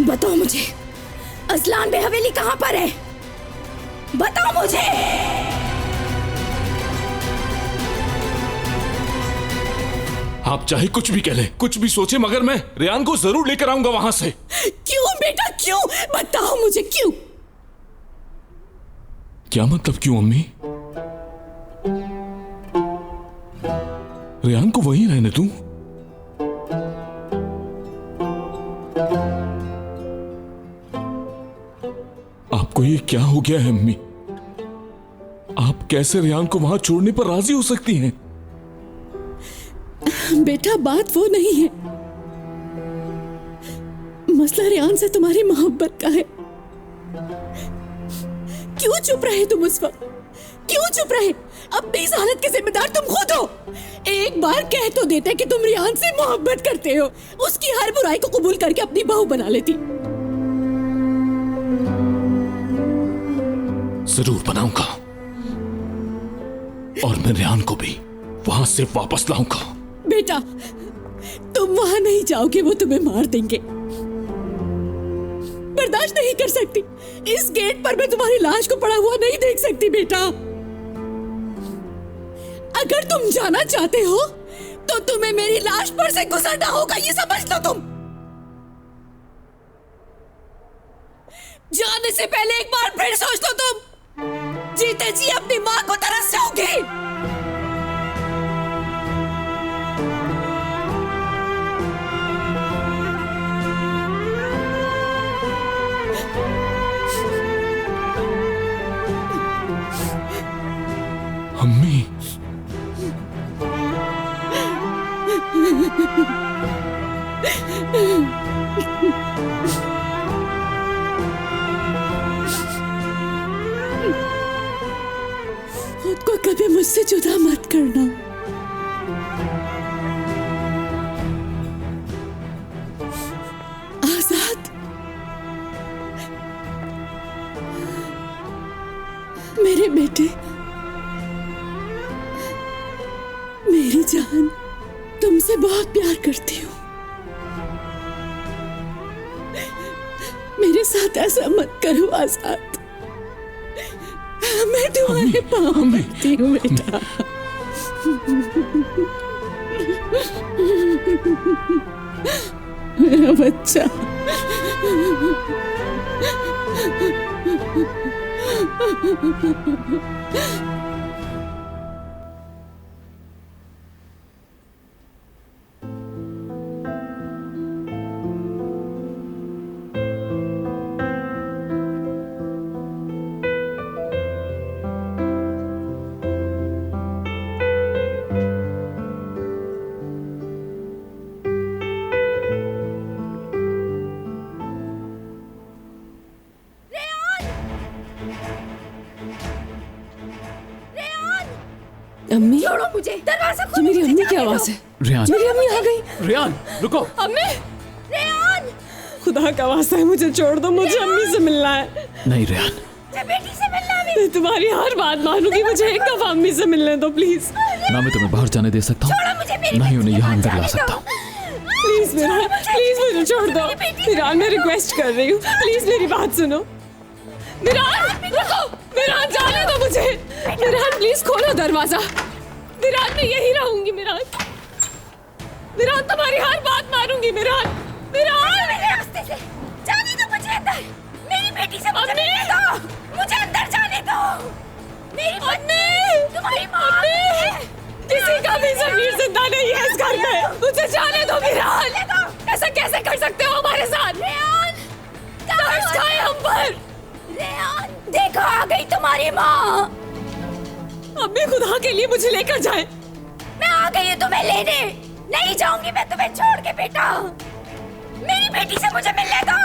बताओ मुझे, असलान बे हवेली कहाँ पर है? बताओ मुझे। आप चाहे कुछ भी कह लें, कुछ भी सोचे, मगर मैं रेयान को जरूर लेकर आऊंगा वहां से। क्यों बेटा, क्यों? बताओ मुझे क्यों? क्या मतलब क्यों अम्मी? रेयान को वहीं रहने दूं? आपको ये क्या हो गया है अम्मी? आप कैसे रेयान को वहां छोड़ने पर राजी हो सकती हैं? बेटा बात वो नहीं है, मसला रेयान से तुम्हारी मोहब्बत का है। क्यों चुप रहे तुम उस वक्त? क्यों चुप रहे? अपनी इस हालत के जिम्मेदार तुम खुद हो। एक बार कह तो देते कि तुम रेयान से मोहब्बत करते हो, उसकी हर बुराई को कबूल करके अपनी बहू बना लेती। जरूर बनाऊंगा, और मैं रेयान को भी वहां से वापस लाऊंगा। बेटा तुम वहां नहीं जाओगे, वो तुम्हें मार देंगे। बर्दाश्त नहीं कर सकती, इस गेट पर मैं तुम्हारी लाश को पड़ा हुआ नहीं देख सकती। बेटा अगर तुम जाना चाहते हो तो तुम्हें मेरी लाश पर से गुजरना होगा, ये समझ लो तुम। जाने से पहले एक बार फिर सोच लो, तुम जीते जी अपनी मां को तरस जाओगे। अम्मी, खुद को कभी मुझसे जुदा मत करना। आजाद, मेरे बेटे, मेरी जान, तुमसे बहुत प्यार करती हूँ। मेरे साथ ऐसा मत करो आजाद, मैं तुम्हारे पाँव पड़ती हूँ बेटा। मेरा बच्चा। अम्मी, छोड़ो मुझे, दरवाजा खोलो। मेरी अम्मी की आवाज है। रेयान, मेरी अम्मी आ गई। रेयान रुको। अम्मी, रेयान, खुदा का वास्ता है, मुझे छोड़ दो, मुझे अम्मी से मिलना है। नहीं रेयान, मुझे बेटी से मिलना है। मैं तुम्हारी हर बात मानूंगी, मुझे एक दफा अम्मी से मिलने दो प्लीज। ना मैं तुम्हें बाहर जाने दे सकता छोड़ो मुझे, मेरी हूँ, ना ही बेटी उन्हें के यहाँ पास अंदर ला जाने सकता दो। हूँ। प्लीज मेरा, प्लीज मुझे छोड़ दो। विरान, मैं रिक्वेस्ट कर रही हूँ, प्लीज मेरी बात सुनो। विरान रुको, विरान जाने दो मुझे। विरान प्लीज खोलो दरवाजा। विरान मैं यही रहूंगी। विरान, विरान तुम्हारी हर बात मानूंगी। विरान, विरान मेरे रास्ते से जाने दो मुझे अंदर। मेरी बेटी से मुझे मिलने दो, मुझे अंदर जाने दो। मेरी पत्नी, तुम्हारी माँ। किसी का भी ज़मीर जिंदा नहीं है इस घर में, मुझे जाने दो। विरान ऐसा कैसे कर सकते हो हमारे साथ? रेयान, तरस खाए हम पर। रेयान, देखो आ गई तुम्हारी माँ। अम्मी खुदा के लिए मुझे लेकर जाए। मैं आ गई हूँ तुम्हें लेने, नहीं जाऊंगी मैं तुम्हें छोड़ के। बेटा मेरी बेटी से मुझे मिलने दो।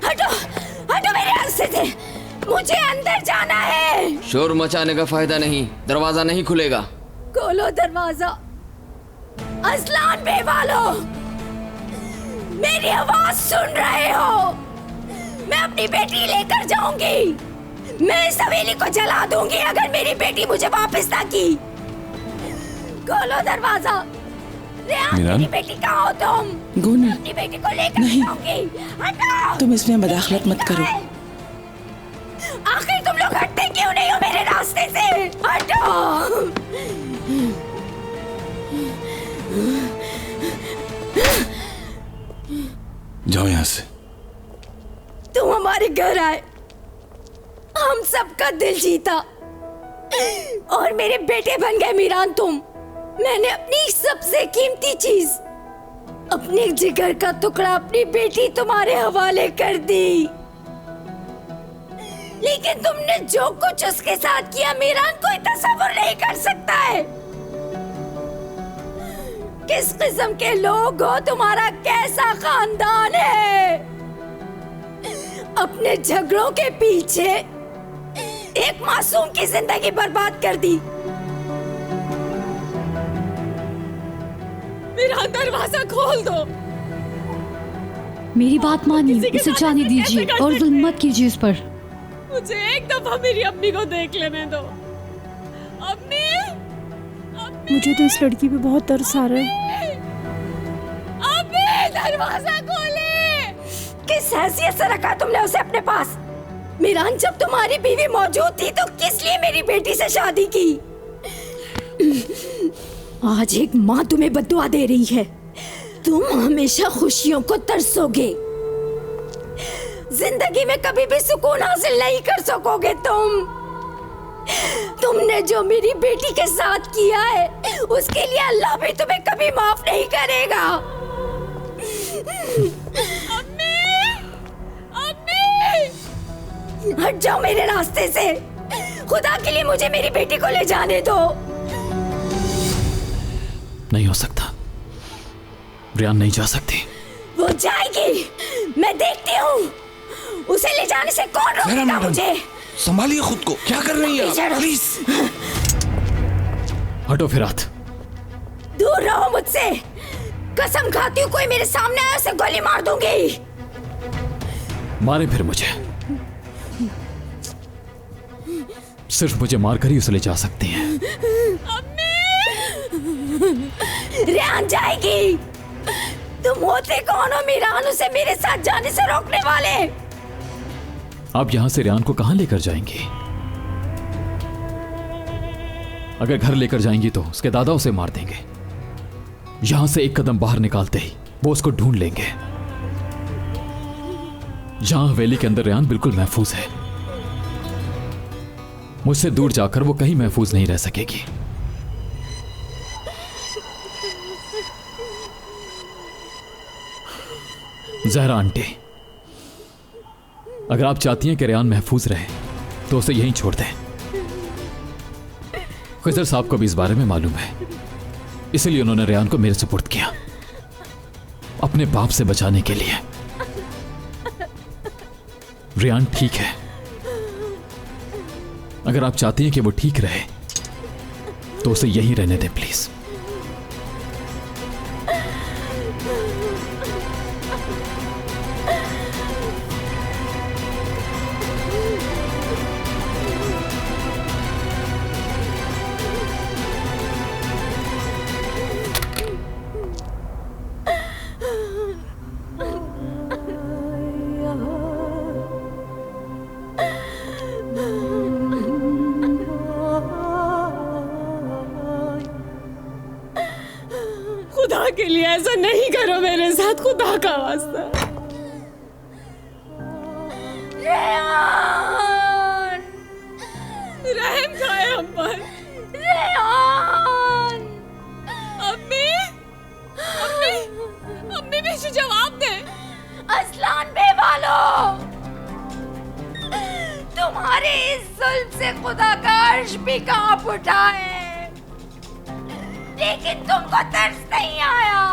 हटो, हटो मेरे रास्ते से, मुझे अंदर जाना है। शोर मचाने का फायदा नहीं, दरवाजा नहीं खुलेगा। खोलो दरवाजा। असलान बे वालों, मेरी आवाज सुन रहे हो? मैं अपनी बेटी लेकर जाऊंगी, मैं इस हवेली को जला दूंगी अगर मेरी बेटी मुझे वापस ना की। खोलो दरवाजा, रेहान, मीरान? मेरी बेटी कहाँ हो तुम? गुनी, अपनी बेटी को लेकर नहीं। जाऊंगी। हटो। तुम इसमें मदाखलत मत करो। आखिर तुम लोग हटते क्यों नहीं हो मेरे रास्ते से? हटो। जाओ यहाँ से। तुम हमारे घर आए, हम सबका दिल जीता और मेरे बेटे बन गए मीरान तुम। मैंने अपनी सबसे कीमती चीज, अपने जिगर का टुकड़ा, अपनी बेटी तुम्हारे हवाले कर दी। लेकिन तुमने जो कुछ उसके साथ किया मीरान कोई तस्वीर नहीं कर सकता है। किस किस्म के लोग हो, तुम्हारा कैसा खानदान है। अपने झगड़ों के पीछे एक मासूम की जिंदगी बर्बाद कर दी। मेरा दरवाजा खोल दो। मेरी बात मानिए, उसे जाने दीजिए और जुल्म मत कीजिए उस पर। मुझे एक दफा मेरी अम्मी को देख लेने दो। अम्मी, मुझे तो इस लड़की पे बहुत तरस आ रहा है। अम्मी दरवाजा खोले। किस हैसियत से रखा तुमने उसे अपने पास? मीरान, जब तुम्हारी बीवी मौजूद थी तो किस लिए मेरी बेटी से शादी की? आज एक माँ तुम्हें बद्दुआ दे रही है। तुम हमेशा खुशियों को तरसोगे, जिंदगी में कभी भी सुकून हासिल नहीं कर सकोगे। तुमने जो मेरी बेटी के साथ किया है उसके लिए अल्लाह भी तुम्हें कभी माफ नहीं करेगा। हट जाओ मेरे रास्ते से। खुदा के लिए मुझे मेरी बेटी को ले जाने दो। नहीं हो सकता, रियान नहीं जा सकती। वो जाएगी, मैं देखती हूँ। उसे ले जाने से कौन रोकेगा मुझे? संभालिए खुद को। क्या कर रही है आप? प्लीज हटो फिरात। दूर रहो मुझसे। कसम खाती हूँ कोई मेरे सामने आया उसे गोली मार दूंगी। मारे फिर मुझे, सिर्फ मुझे मारकर ही उसे ले जा सकती हैं। रेहान जाएगी। तुम होते कौन हो मीरान, उसे मेरे साथ जाने से रोकने वाले? आप यहां से रियान को कहां लेकर जाएंगी? अगर घर लेकर जाएंगी तो उसके दादा उसे मार देंगे। यहां से एक कदम बाहर निकालते ही वो उसको ढूंढ लेंगे। यहां हवेली के अंदर रियान बिल्कुल महफूज है। मुझसे दूर जाकर वो कहीं महफूज नहीं रह सकेगी। जहरा आंटी, अगर आप चाहती हैं कि रियान महफूज रहे तो उसे यहीं छोड़ दें। खिजर साहब को भी इस बारे में मालूम है, इसलिए उन्होंने रियान को मेरे सुपुर्द किया, अपने बाप से बचाने के लिए। रियान ठीक है। अगर आप चाहती हैं कि वो ठीक रहे तो उसे यहीं रहने दें प्लीज। खुदा के लिए ऐसा नहीं करो मेरे साथ, खुदा का वास्ता। रेहान, रहम खाए हम पर। रेहान, अम्मी, अम्मी, अम्मी मुझे जवाब दे। असलान बेवालो, तुम्हारे इस जुल्म से खुदा का अर्श भी कांप उठा है, लेकिन तुमको तरस नहीं आया।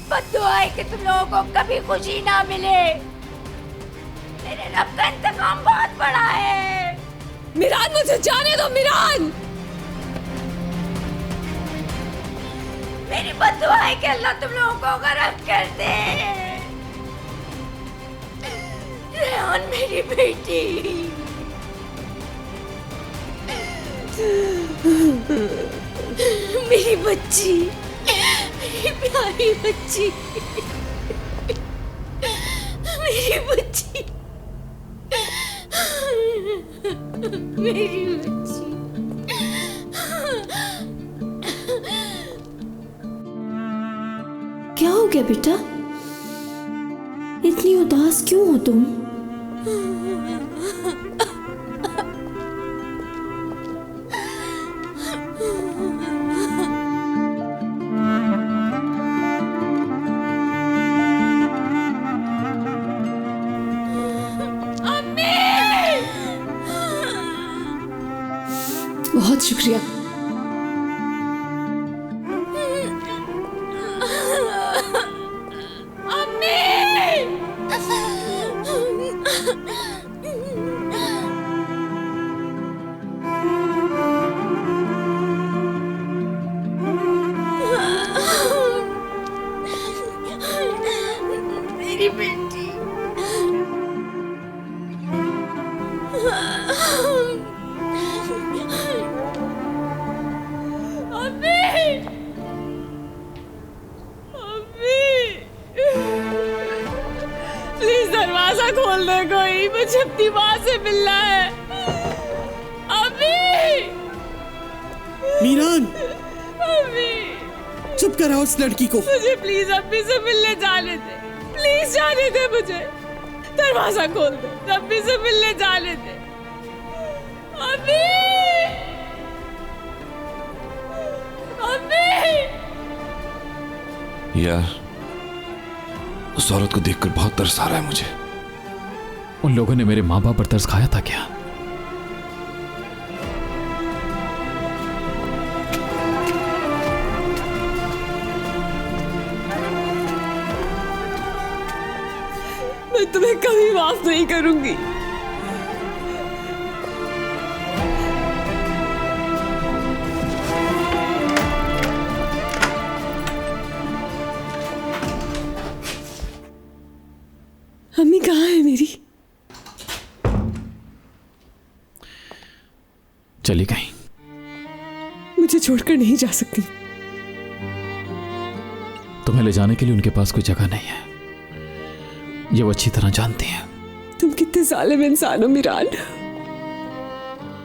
बद्दुआ है कि तुम लोगों को कभी खुशी ना मिले। मेरे रब का इंतकाम बहुत बड़ा है। मिरान, मुझे जाने दो मिरान। मेरी बद्दुआ है कि अल्लाह तुम लोगों को गरक कर दे। रेहान मेरी बेटी। मेरी बच्ची, मेरी प्यारी बच्ची, मेरी बच्ची, मेरी बच्ची। क्या हो गया बेटा? इतनी उदास क्यों हो तुम? बहुत शुक्रिया। मेरी बेटी। प्लीज दरवाजा खोल दे कोई, मुझे अपनी माँ से मिलना है। अभी मीरान, अभी चुप करा उस लड़की को। मुझे प्लीज अम्मी से मिलने जाने दे, प्लीज जाने दे मुझे। दरवाजा खोल दे, अम्मी से मिलने जाने दे। अम्मी, अम्मी। यार, उस औरत को देखकर बहुत तरस आ रहा है मुझे। उन लोगों ने मेरे माँ बाप पर तरस खाया था क्या? मैं तुम्हें कभी माफ नहीं करूंगी। अम्मी कहाँ है मेरी? चली गई। मुझे छोड़कर नहीं जा सकती। तुम्हें ले जाने के लिए उनके पास कोई जगह नहीं है, ये वो अच्छी तरह जानती हैं। तुम कितने जालिम इंसान हो मीरान।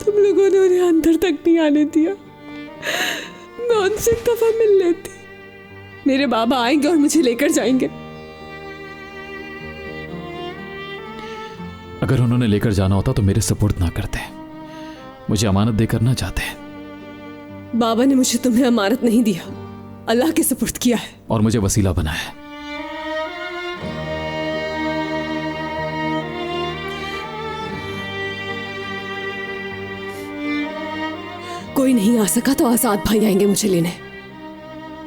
तुम लोगों ने उन्हें अंदर तक नहीं आने दिया। मैं उनसे एक दफा मिल लेती। मेरे बाबा आएंगे और मुझे लेकर जाएंगे। अगर उन्होंने लेकर जाना होता तो मेरे सपुर्द ना करते, मुझे अमानत देकर ना जाते। बाबा ने मुझे तुम्हें अमानत नहीं दिया, अल्लाह के सपुर्द किया है। और मुझे वसीला बनाया। कोई नहीं आ सका तो आजाद भाई आएंगे मुझे लेने।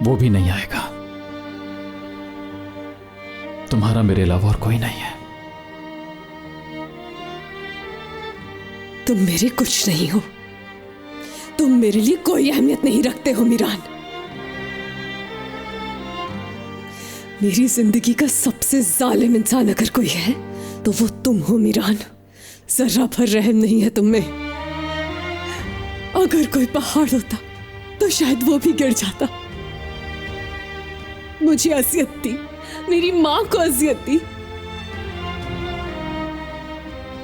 वो भी नहीं आएगा। तुम्हारा मेरे अलावा और कोई नहीं है। तुम मेरे कुछ नहीं हो। तुम मेरे लिए कोई अहमियत नहीं रखते हो मीरान। मेरी जिंदगी का सबसे जालिम इंसान अगर कोई है तो वो तुम हो मीरान। जरा भर रहम नहीं है तुम में। अगर कोई पहाड़ होता तो शायद वो भी गिर जाता। मुझे अजियत दी, मेरी मां को अजियत दी।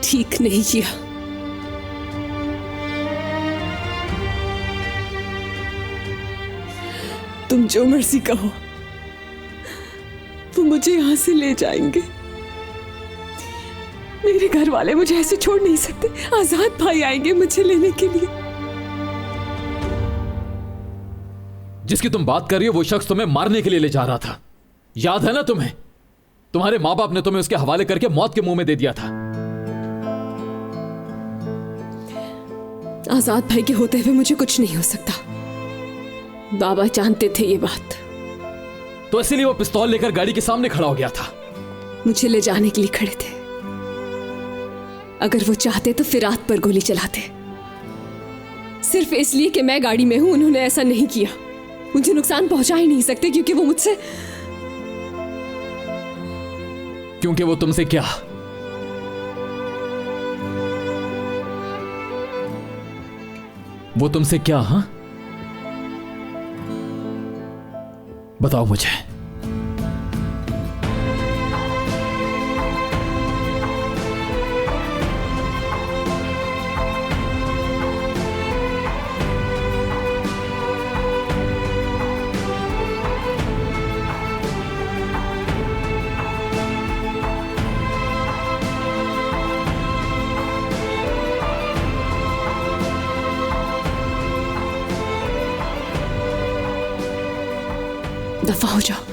ठीक नहीं किया। तुम जो मर्जी कहो, वो मुझे यहां से ले जाएंगे। मेरे घर वाले मुझे ऐसे छोड़ नहीं सकते। आजाद भाई आएंगे मुझे लेने के लिए। जिसकी तुम बात कर रही हो वो शख्स तुम्हें मारने के लिए ले जा रहा था, याद है ना तुम्हें? तुम्हारे माँ बाप ने तुम्हें उसके हवाले करके मौत के मुंह में दे दिया था। आजाद भाई के होते हुए मुझे कुछ नहीं हो सकता। बाबा जानते थे ये बात, तो इसीलिए वो पिस्तौल लेकर गाड़ी के सामने खड़ा हो गया था। मुझे ले जाने के लिए खड़े थे। अगर वो चाहते तो फिरात पर गोली चलाते। सिर्फ इसलिए कि मैं गाड़ी में हूं उन्होंने ऐसा नहीं किया। मुझे नुकसान पहुंचा ही नहीं सकते क्योंकि वो मुझसे, क्योंकि वो तुमसे क्या, वो तुमसे क्या? हाँ, बताओ मुझे। दफा हो जाओ,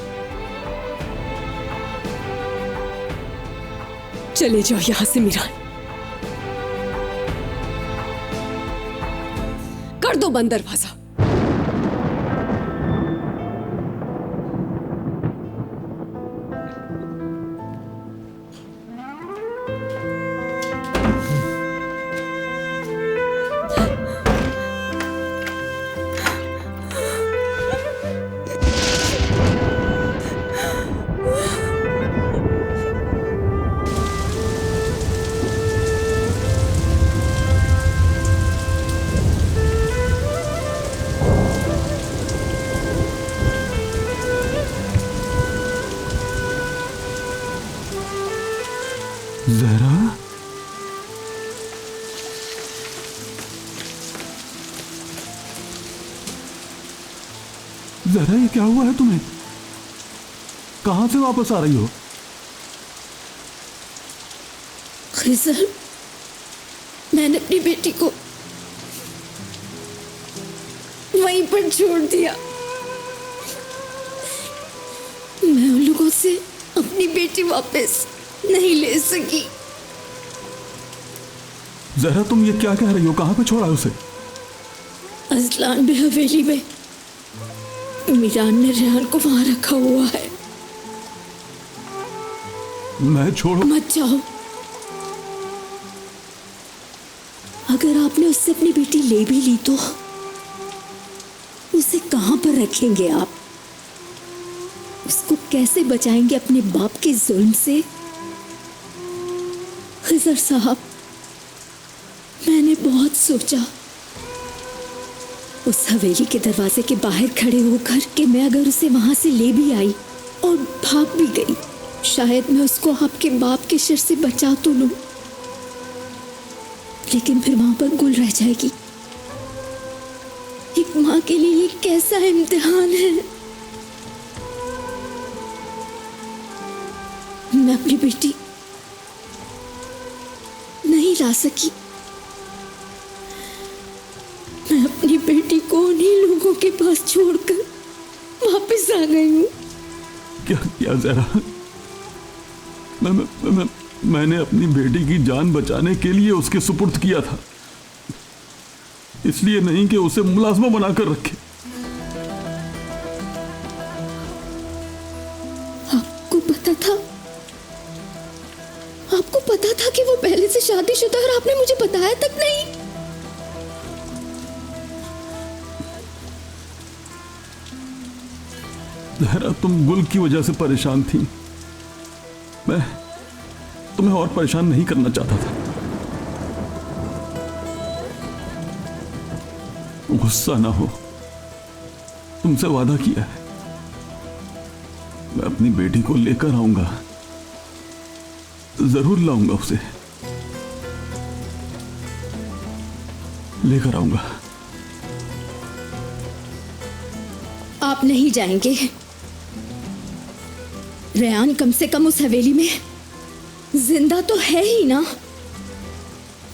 चले जाओ यहां से मीरान। कर दो बंद दरवाजा। जहरा, जहरा ये क्या हुआ है तुम्हें? कहां से वापस आ रही हो? खिजर, मैंने अपनी बेटी को वहीं पर छोड़ दिया। मैं उन लोगों से अपनी बेटी वापस नहीं ले सकी। जहरा, तुम ये क्या कह रही हो? कहां पे छोड़ा उसे? अजलान बे हवेली में मीरान ने रेहान को वहां रखा हुआ है। मैं छोड़ो। मत जाओ। अगर आपने उससे अपनी बेटी ले भी ली तो उसे कहां पर रखेंगे आप? उसको कैसे बचाएंगे अपने बाप के जुल्म से? खिजर साहब, मैंने बहुत सोचा उस हवेली के दरवाजे के बाहर खड़े होकर कि मैं अगर उसे वहां से ले भी आई और भाग भी गई, शायद मैं उसको आपके बाप के शर से बचा तो लूं, लेकिन फिर वहां पर गुल रह जाएगी। एक मां के लिए ये कैसा इम्तिहान है। मैं अपनी बेटी नहीं ला सकी। मैं अपनी बेटी को उन्हीं लोगों के पास छोड़कर वापस आ गई हूँ। क्या किया जहरा? मैंने अपनी बेटी की जान बचाने के लिए उसके सुपुर्द किया था, इसलिए नहीं कि उसे मुलाजमा बनाकर रखे। आपको पता था कि वो पहले से शादीशुदा और आपने मुझे बताया तक नहीं? जहरा, तुम गुल की वजह से परेशान थी। मैं तुम्हें और परेशान नहीं करना चाहता था। गुस्सा ना हो, तुमसे वादा किया है, मैं अपनी बेटी को लेकर आऊंगा, जरूर लाऊंगा, उसे लेकर आऊंगा। आप नहीं जाएंगे? रेहान कम से कम उस हवेली में जिंदा तो है ही ना?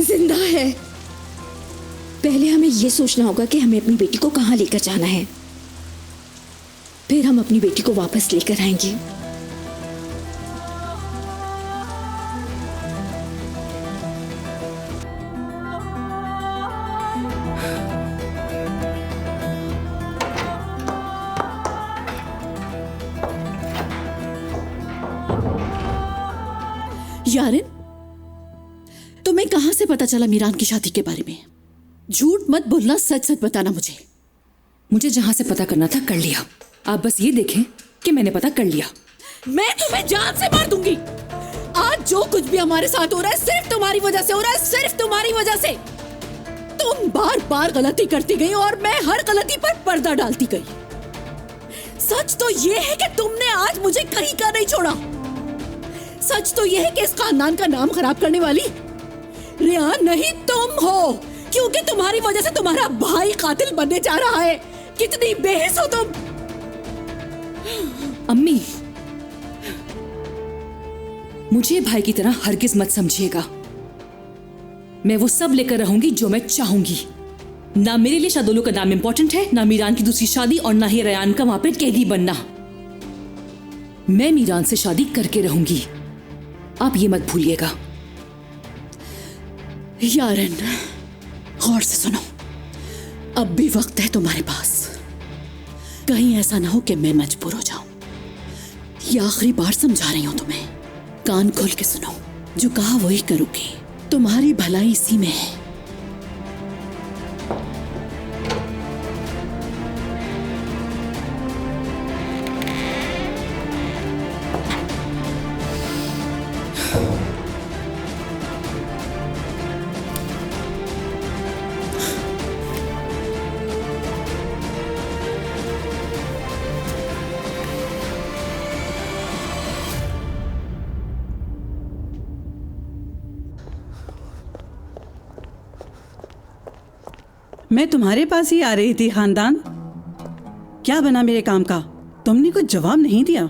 जिंदा है। पहले हमें यह सोचना होगा कि हमें अपनी बेटी को कहां लेकर जाना है, फिर हम अपनी बेटी को वापस लेकर आएंगे। यारिन, तुम्हें कहां से पता चला मीरान की शादी के बारे में? झूठ मत बोलना, सच सच बताना मुझे। मुझे जहां से पता करना था कर लिया। आप बस ये देखें कि मैंने पता कर लिया। मैं तुम्हें जान से मार दूंगी। आज जो कुछ भी हमारे साथ हो रहा है सिर्फ तुम्हारी वजह से हो रहा है, सिर्फ तुम्हारी वजह से। तुम बार बार गलती करती गई और मैं हर गलती पर पर्दा डालती गई। सच तो ये है कि तुमने आज मुझे कहीं का नहीं छोड़ा। सच तो ये है कि इस खानदान का नाम खराब करने वाली रेहान नहीं तुम हो, क्योंकि तुम्हारी वजह से तुम्हारा भाई कातिल बनने जा रहा है। कितनी बेहिस हो तुम। अम्मी, मुझे भाई की तरह हरगिज मत समझिएगा। मैं वो सब लेकर रहूंगी जो मैं चाहूंगी। ना मेरे लिए शादोलू का नाम इंपॉर्टेंट है, ना मीरान की दूसरी शादी, और ना ही रेहान का वहां पे कैदी बनना। मैं मीरान से शादी करके रहूंगी, आप ये मत भूलिएगा। यारन, गौर से सुनो, अब भी वक्त है तुम्हारे पास। कहीं ऐसा ना हो कि मैं मजबूर हो जाऊं। ये आखिरी बार समझा रही हूं तुम्हें, कान खोल के सुनो। जो कहा वही करूंगी, तुम्हारी भलाई इसी में है। मैं तुम्हारे पास ही आ रही थी खानदान। क्या बना मेरे काम का? तुमने कुछ जवाब नहीं दिया।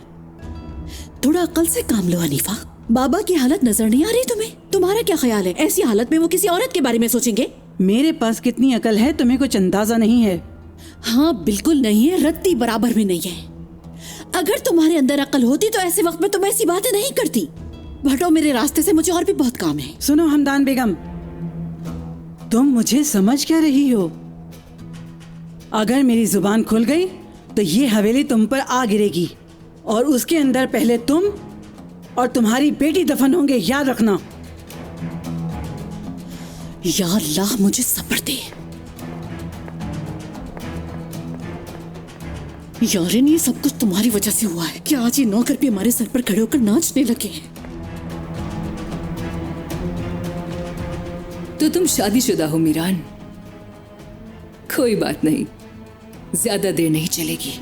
थोड़ा अक्ल से काम लो हनीफा। बाबा की हालत नजर नहीं आ रही तुम्हें? तुम्हारा क्या ख्याल है, ऐसी हालत में वो किसी औरत के बारे में सोचेंगे? मेरे पास कितनी अकल है तुम्हें कुछ अंदाजा नहीं है। हाँ, बिल्कुल नहीं है, रत्ती बराबर भी नहीं है। अगर तुम्हारे अंदर अकल होती तो ऐसे वक्त में तुम ऐसी बातें नहीं करती। हटो मेरे रास्ते से, मुझे और भी बहुत काम है। सुनो हमदान बेगम, तुम मुझे समझ क्या रही हो? अगर मेरी जुबान खुल गई तो ये हवेली तुम पर आ गिरेगी, और उसके अंदर पहले तुम और तुम्हारी बेटी दफन होंगे, याद रखना। या अल्लाह, मुझे सब्र दे। यारिन, ये सब कुछ तुम्हारी वजह से हुआ है कि आज ये नौकर भी हमारे सर पर खड़े होकर नाचने लगे हैं। तो तुम शादीशुदा हो मीरान? कोई बात नहीं, ज्यादा देर नहीं चलेगी।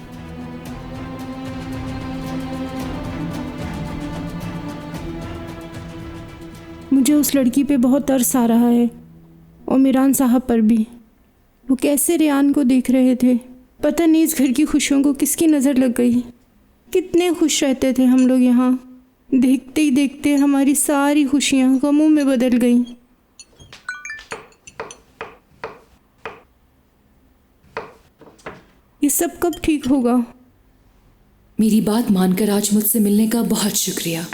मुझे उस लड़की पे बहुत तरस आ रहा है, और मीरान साहब पर भी। वो कैसे रेहान को देख रहे थे, पता नहीं इस घर की खुशियों को किसकी नज़र लग गई। कितने खुश रहते थे हम लोग यहाँ, देखते ही देखते हमारी सारी खुशियाँ गमों में बदल गईं। ये सब कब ठीक होगा? मेरी बात मानकर आज मुझसे मिलने का बहुत शुक्रिया।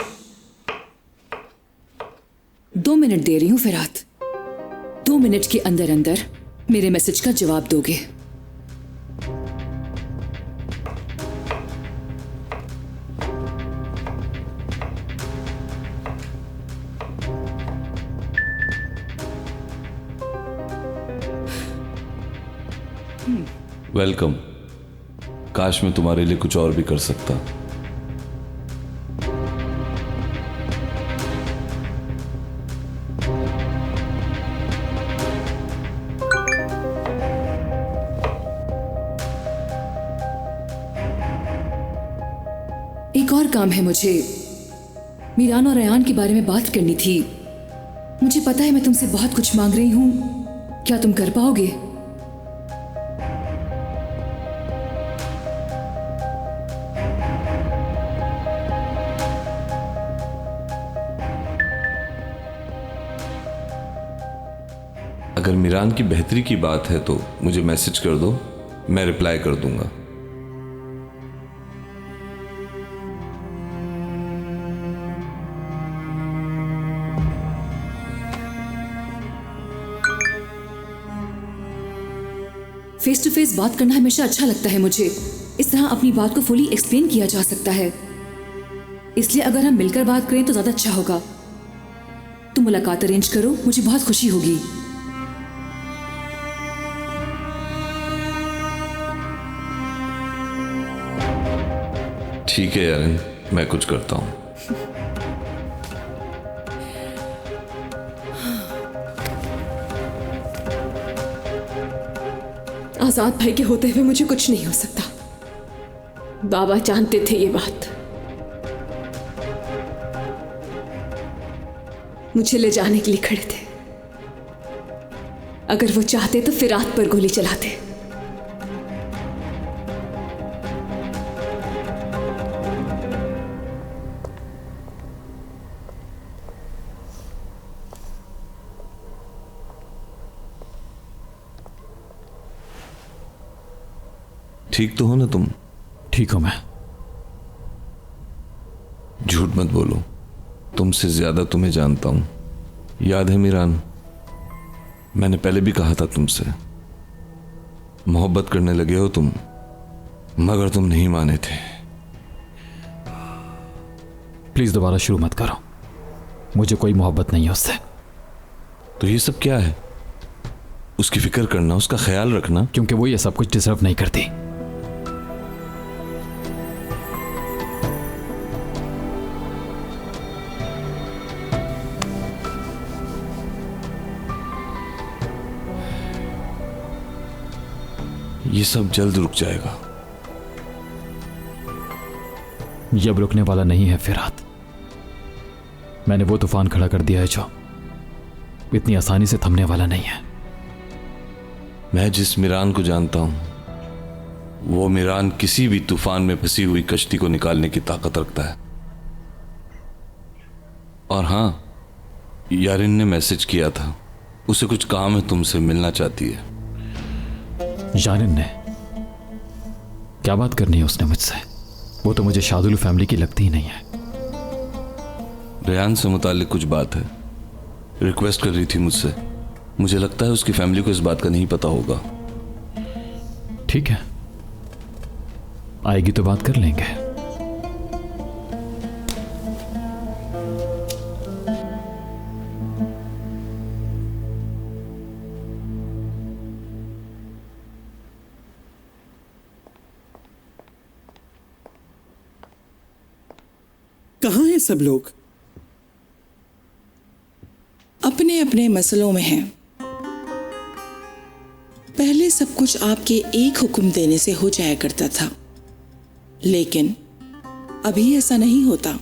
2 मिनट दे रही हूं फिरात। 2 मिनट के अंदर अंदर मेरे मैसेज का जवाब दोगे। वेलकम। काश मैं तुम्हारे लिए कुछ और भी कर सकता। एक और काम है मुझे। मीरान और रेहान के बारे में बात करनी थी। मुझे पता है मैं तुमसे बहुत कुछ मांग रही हूं, क्या तुम कर पाओगे? अगर मीरान की बेहतरी की बात है तो मुझे मैसेज कर दो, मैं रिप्लाई कर दूंगा। फेस टू फेस बात करना हमेशा अच्छा लगता है मुझे। इस तरह अपनी बात को फुली एक्सप्लेन किया जा सकता है। इसलिए अगर हम मिलकर बात करें तो ज्यादा अच्छा होगा। तुम मुलाकात अरेंज करो, मुझे बहुत खुशी होगी। ठीक है यारिन, मैं कुछ करता हूं। आजाद भाई के होते हुए मुझे कुछ नहीं हो सकता। बाबा जानते थे ये बात। मुझे ले जाने के लिए खड़े थे। अगर वो चाहते तो फिरात पर गोली चलाते। ठीक तो हो ना तुम? ठीक हूं मैं। झूठ मत बोलो, तुमसे ज्यादा तुम्हें जानता हूं। याद है मीरान, मैंने पहले भी कहा था तुमसे, मोहब्बत करने लगे हो तुम, मगर तुम नहीं माने थे। प्लीज दोबारा शुरू मत करो, मुझे कोई मोहब्बत नहीं है उससे। तो ये सब क्या है? उसकी फिक्र करना, उसका ख्याल रखना। क्योंकि वो ये सब कुछ डिजर्व नहीं करती। ये सब जल्द रुक जाएगा। ये अब रुकने वाला नहीं है फिरात। मैंने वो तूफान खड़ा कर दिया है जो इतनी आसानी से थमने वाला नहीं है। मैं जिस मीरान को जानता हूं, वो मीरान किसी भी तूफान में फंसी हुई कश्ती को निकालने की ताकत रखता है। और हां, यारिन ने मैसेज किया था, उसे कुछ काम है, तुमसे मिलना चाहती है। यारिन ने? क्या बात करनी है उसने मुझसे? वो तो मुझे शादुल फैमिली की लगती ही नहीं है। रेयान से मुतालिक कुछ बात है, रिक्वेस्ट कर रही थी मुझसे। मुझे लगता है उसकी फैमिली को इस बात का नहीं पता होगा। ठीक है, आएगी तो बात कर लेंगे। कहाँ हैं सब लोग? अपने अपने मसलों में हैं। पहले सब कुछ आपके एक हुक्म देने से हो जाया करता था, लेकिन अभी ऐसा नहीं होता।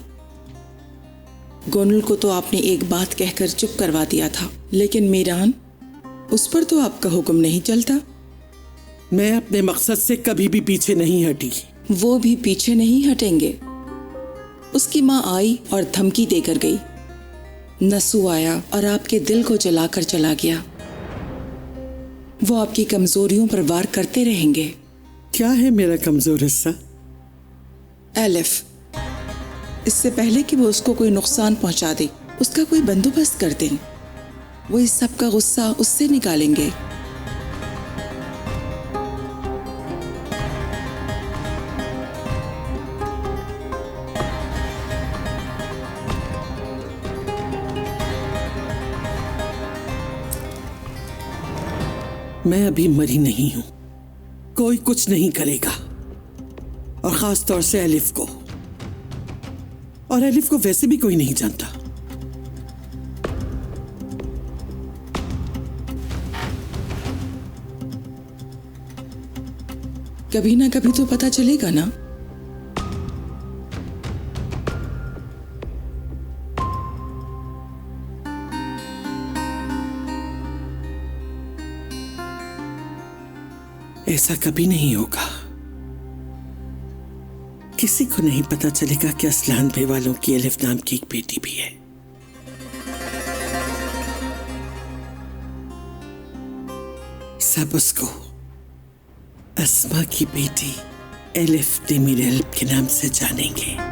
गोनुल को तो आपने एक बात कहकर चुप करवा दिया था, लेकिन मीरान, उस पर तो आपका हुक्म नहीं चलता। मैं अपने मकसद से कभी भी पीछे नहीं हटी। वो भी पीछे नहीं हटेंगे। उसकी माँ आई और धमकी देकर गई। नसू आया और आपके दिल को जलाकर चला गया। वो आपकी कमजोरियों पर वार करते रहेंगे। क्या है मेरा कमजोर हिस्सा? एलिफ। इससे पहले कि वो उसको कोई नुकसान पहुंचा दे, उसका कोई बंदोबस्त कर दें। वो इस सब का गुस्सा उससे निकालेंगे। मैं अभी मरी नहीं हूं, कोई कुछ नहीं करेगा, और खास तौर से एलिफ को। और एलिफ को वैसे भी कोई नहीं जानता। कभी ना कभी तो पता चलेगा ना। ऐसा कभी नहीं होगा। किसी को नहीं पता चलेगा कि असलान बेवालों की एलिफ नाम की एक बेटी भी है। सब उसको अस्मा की बेटी एलिफ डेमिरेल के नाम से जानेंगे।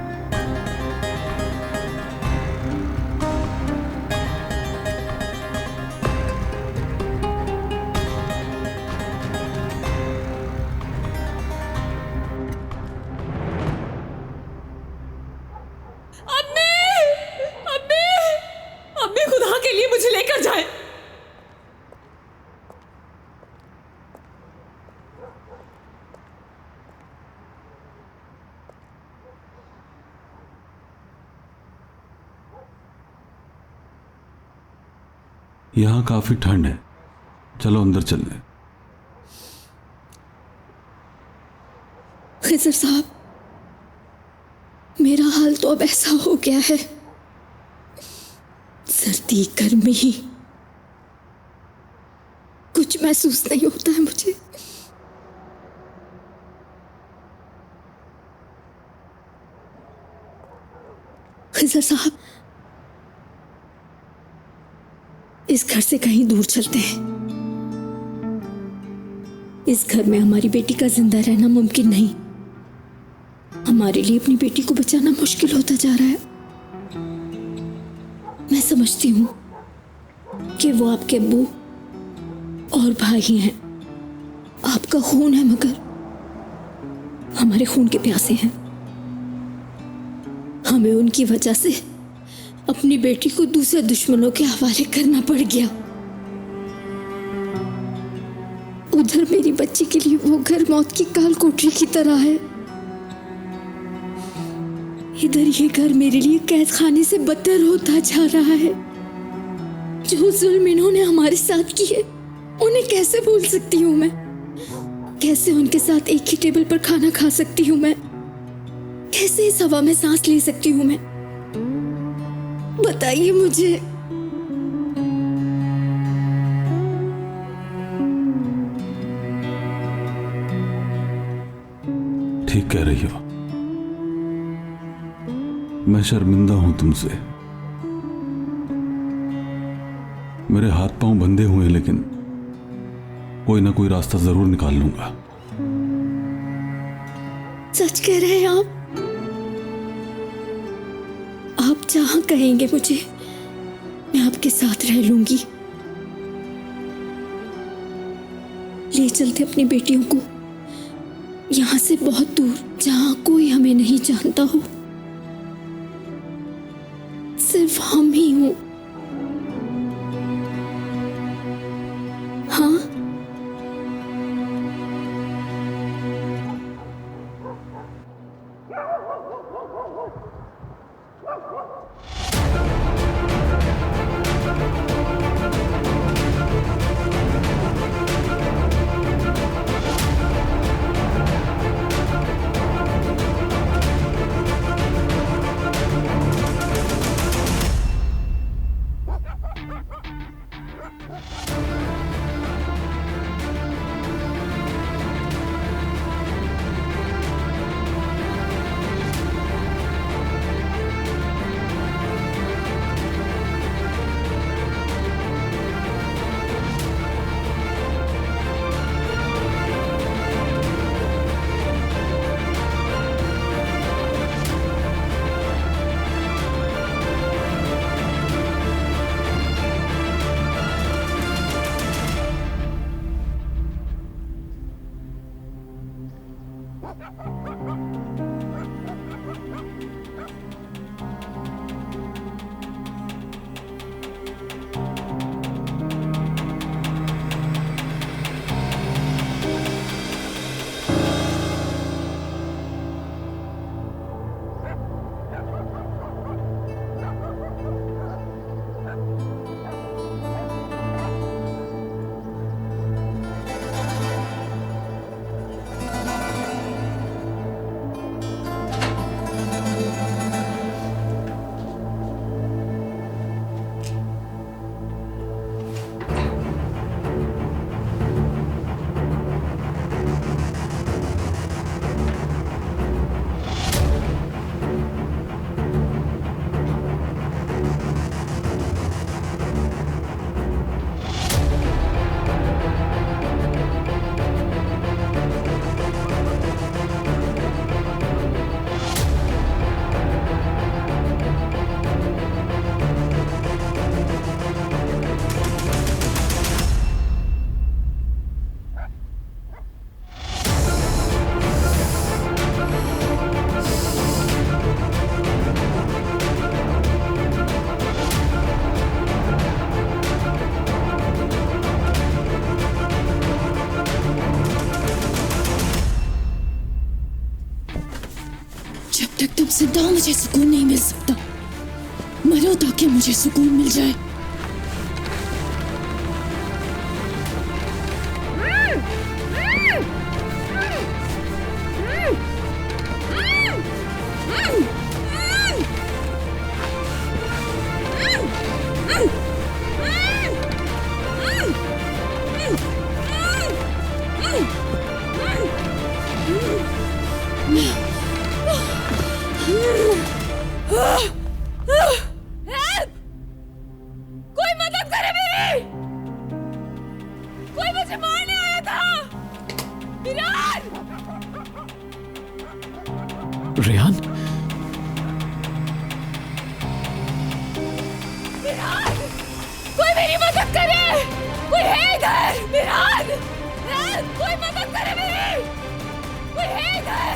यहाँ काफी ठंड है, चलो अंदर चल लें। खिजर साहब, मेरा हाल तो अब ऐसा हो गया है, सर्दी गर्मी कुछ महसूस नहीं होता है मुझे। खिजर साहब, इस घर से कहीं दूर चलते हैं। इस घर में हमारी बेटी का जिंदा रहना मुमकिन नहीं। हमारे लिए अपनी बेटी को बचाना मुश्किल होता जा रहा है। मैं समझती हूं कि वो आपके अब्बू और भाई हैं, आपका खून है, मगर हमारे खून के प्यासे हैं। हमें उनकी वजह से अपनी बेटी को दूसरे दुश्मनों के हवाले करना पड़ गया। उधर मेरी बच्ची के लिए वो घर मौत की काल कोठरी की तरह है, इधर ये घर मेरे लिए कैद खाने से बदतर होता जा रहा है। जो जुल्म इन्होंने हमारे साथ किए उन्हें कैसे भूल सकती हूँ मैं? कैसे उनके साथ एक ही टेबल पर खाना खा सकती हूँ मैं? कैसे इस हवा में सांस ले सकती हूँ मैं? बताइए मुझे। ठीक कह रही हो, मैं शर्मिंदा हूं तुमसे। मेरे हाथ पांव बंधे हुए हैं, लेकिन कोई ना कोई रास्ता जरूर निकाल लूंगा। सच कह रहे हैं आप? आप जहां कहेंगे मुझे, मैं आपके साथ रह लूंगी। ले चलते अपनी बेटियों को यहां से बहुत दूर, जहां कोई हमें नहीं जानता हो, सिर्फ हम ही हों। हाँ, जिंदा मुझे सुकून नहीं मिल सकता। मरो ताकि मुझे सुकून मिल जाए। रेहान, कोई मेरी मदद करे, कोई है इधर? मिरान, कोई मदद करे मेरी, कोई है इधर?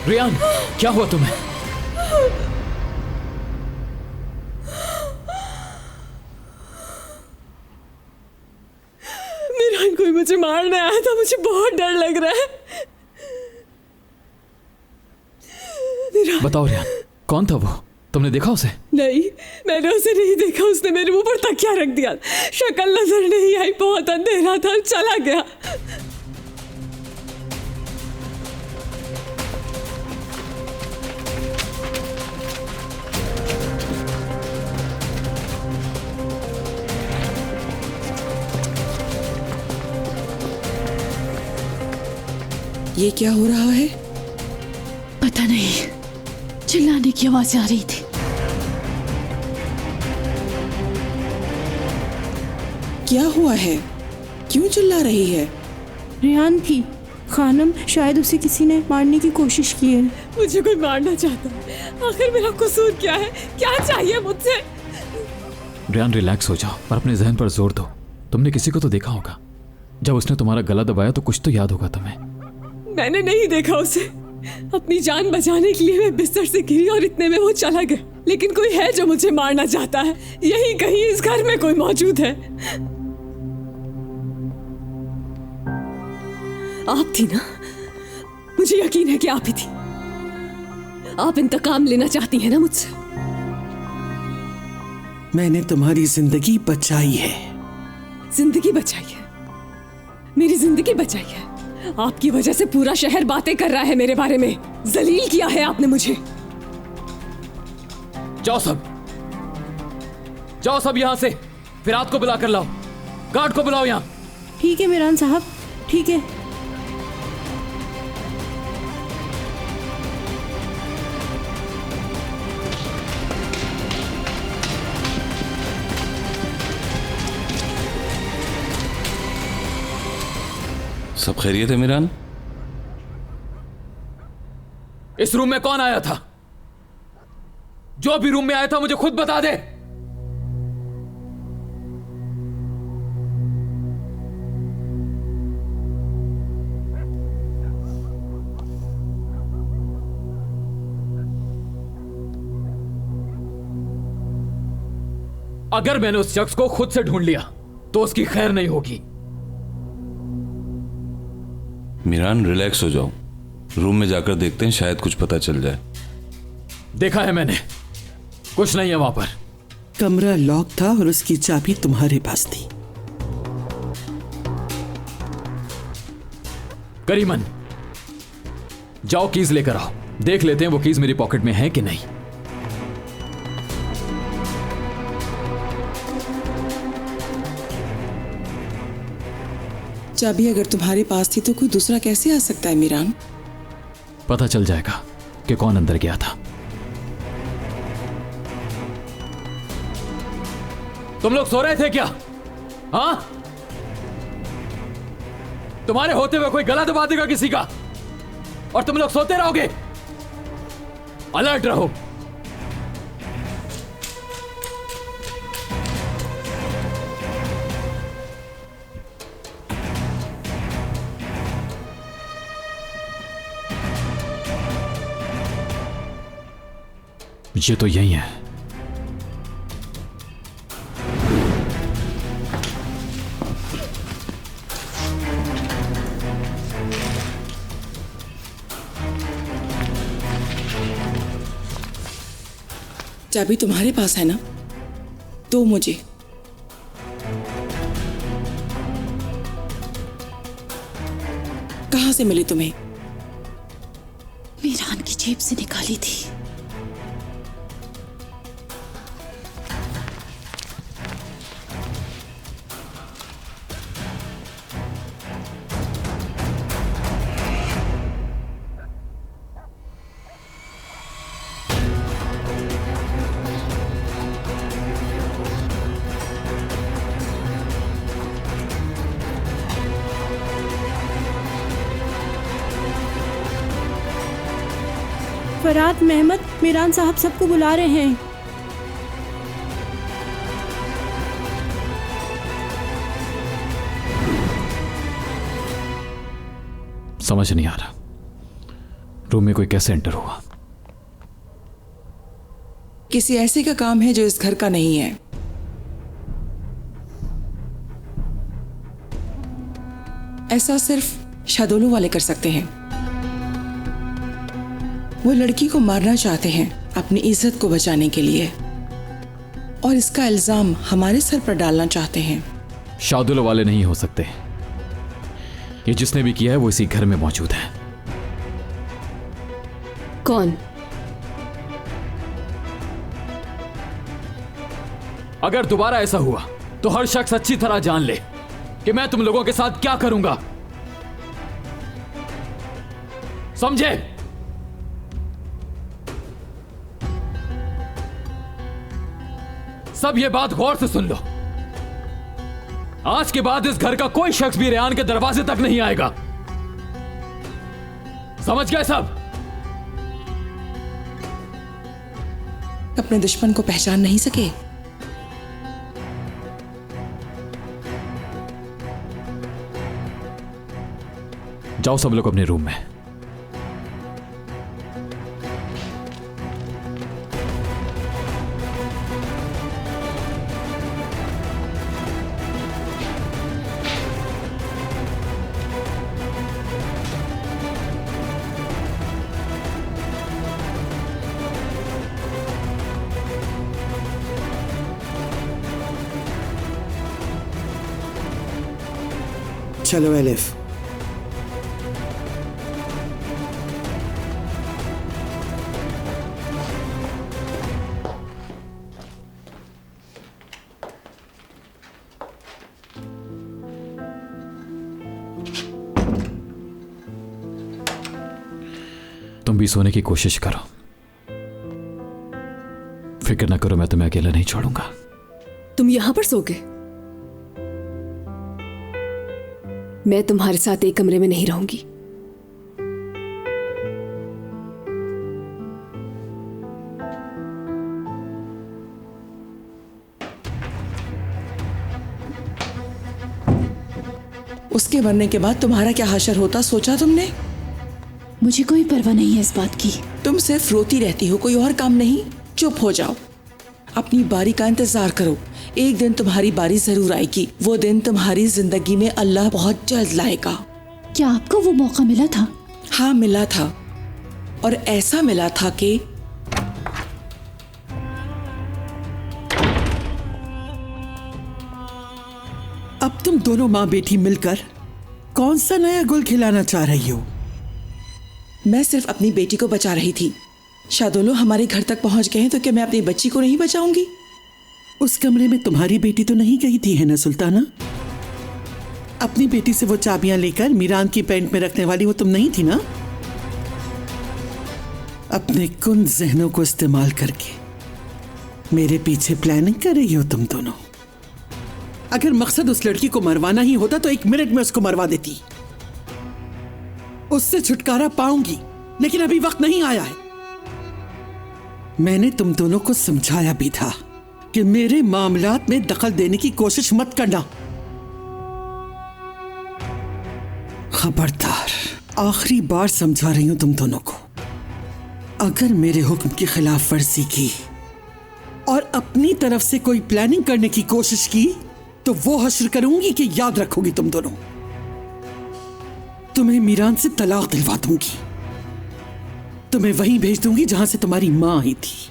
रेहान, क्या हुआ तुम्हें? मिरान, कोई मुझे मारने आया था, मुझे बहुत डर लग रहा है। बताओ रेहान, कौन था वो? तुमने देखा उसे? नहीं, मैंने उसे नहीं देखा। उसने मेरे मुंह पर तकिया रख दिया, शक्ल नजर नहीं आई, बहुत अंधेरा था, चला गया। ये क्या हो रहा है? पता नहीं, चिल्लाने की आवाज आ रही थी। क्या हुआ है? क्यों चिल्ला रही है? रेहान थी खानम, शायद उसे किसी ने मारने की कोशिश की है। मुझे कोई मारना चाहता है। आखिर मेरा कसूर क्या है? क्या चाहिए मुझसे? रेहान, रिलैक्स हो जाओ और अपने जहन पर जोर दो। तुमने किसी को तो देखा होगा। जब उसने तुम्हारा गला दबाया तो कुछ तो याद होगा तुम्हें। मैंने नहीं देखा उसे। अपनी जान बचाने के लिए मैं बिस्तर से गिरी और इतने में वो चला गया। लेकिन कोई है जो मुझे मारना चाहता है। यही कहीं इस घर में कोई मौजूद है। आप थी ना? मुझे यकीन है कि आप ही थी। आप इंतकाम लेना चाहती हैं ना मुझसे? मैंने तुम्हारी जिंदगी बचाई है। जिंदगी बचाई है? मेरी जिंदगी बचाई है? आपकी वजह से पूरा शहर बातें कर रहा है मेरे बारे में। जलील किया है आपने मुझे। जाओ सब यहां से। फिरात को बुला कर लाओ, गार्ड को बुलाओ यहां। ठीक है मिरान साहब, ठीक है। सब खैरियत है मिरान? इस रूम में कौन आया था? जो भी रूम में आया था मुझे खुद बता दे। अगर मैंने उस शख्स को खुद से ढूंढ लिया तो उसकी खैर नहीं होगी। मिरान, रिलैक्स हो जाओ। रूम में जाकर देखते हैं, शायद कुछ पता चल जाए। देखा है मैंने, कुछ नहीं है वहां पर। कमरा लॉक था और उसकी चाबी तुम्हारे पास थी। करीमन, जाओ कीज लेकर आओ। देख लेते हैं वो कीज मेरी पॉकेट में है कि नहीं। चाबी अगर तुम्हारे पास थी तो कोई दूसरा कैसे आ सकता है मिरान? पता चल जाएगा कि कौन अंदर गया था। तुम लोग सो रहे थे क्या? हाँ? तुम्हारे होते हुए कोई गला दबा देगा किसी का और तुम लोग सोते रहोगे। अलर्ट रहो। ये तो यही है। चाबी तुम्हारे पास है ना? दो मुझे। कहां से मिली तुम्हें? मीरान की जेब से निकाली थी। फरात, मेहमद, मीरान साहब सबको बुला रहे हैं। समझ नहीं आ रहा रूम में कोई कैसे एंटर हुआ। किसी ऐसे का काम है जो इस घर का नहीं है। ऐसा सिर्फ शादोलू वाले कर सकते हैं। वो लड़की को मारना चाहते हैं अपनी इज्जत को बचाने के लिए, और इसका इल्जाम हमारे सर पर डालना चाहते हैं। शादुल वाले नहीं हो सकते। ये जिसने भी किया है वो इसी घर में मौजूद है। कौन? अगर दोबारा ऐसा हुआ तो हर शख्स अच्छी तरह जान ले कि मैं तुम लोगों के साथ क्या करूंगा, समझे? सब ये बात गौर से सुन लो। आज के बाद इस घर का कोई शख्स भी रेहान के दरवाजे तक नहीं आएगा। समझ गए सब? अपने दुश्मन को पहचान नहीं सके? जाओ सब लोग अपने रूम में। चलो एलिफ, तुम भी सोने की कोशिश करो। फिक्र ना करो, मैं तुम्हें अकेला नहीं छोड़ूंगा। तुम यहां पर सोगे? मैं तुम्हारे साथ एक कमरे में नहीं रहूंगी। उसके मरने के बाद तुम्हारा क्या हशर होता, सोचा तुमने? मुझे कोई परवाह नहीं है इस बात की। तुम सिर्फ रोती रहती हो, कोई और काम नहीं। चुप हो जाओ, अपनी बारी का इंतजार करो। एक दिन तुम्हारी बारी जरूर आएगी। वो दिन तुम्हारी जिंदगी में अल्लाह बहुत जल्द लाएगा। क्या आपको वो मौका मिला था? हाँ मिला था, और ऐसा मिला था कि अब तुम दोनों माँ बेटी मिलकर कौन सा नया गुल खिलाना चाह रही हो? मैं सिर्फ अपनी बेटी को बचा रही थी। शादोलो हमारे घर तक पहुंच गए हैं तो क्या मैं अपनी बच्ची को नहीं बचाऊंगी? उस कमरे में तुम्हारी बेटी तो नहीं गई थी, है ना सुल्ताना? अपनी बेटी से वो चाबियां लेकर मीरान की पेंट में रखने वाली वो तुम नहीं थी ना? अपने कुन जहनों को इस्तेमाल करके मेरे पीछे प्लानिंग कर रही हो तुम दोनों। अगर मकसद उस लड़की को मरवाना ही होता तो 1 मिनट में उसको मरवा देती। उससे छुटकारा पाऊंगी, लेकिन अभी वक्त नहीं आया है। मैंने तुम दोनों को समझाया भी था कि मेरे मामलात में दखल देने की कोशिश मत करना। खबरदार, आखिरी बार समझा रही हूं तुम दोनों को। अगर मेरे हुक्म की खिलाफ वर्जी की और अपनी तरफ से कोई प्लानिंग करने की कोशिश की तो वो हश्र करूंगी कि याद रखोगी तुम दोनों। तुम्हें मीरान से तलाक दिलवा दूंगी। तुम्हें वहीं भेज दूंगी जहां से तुम्हारी मां आई थी।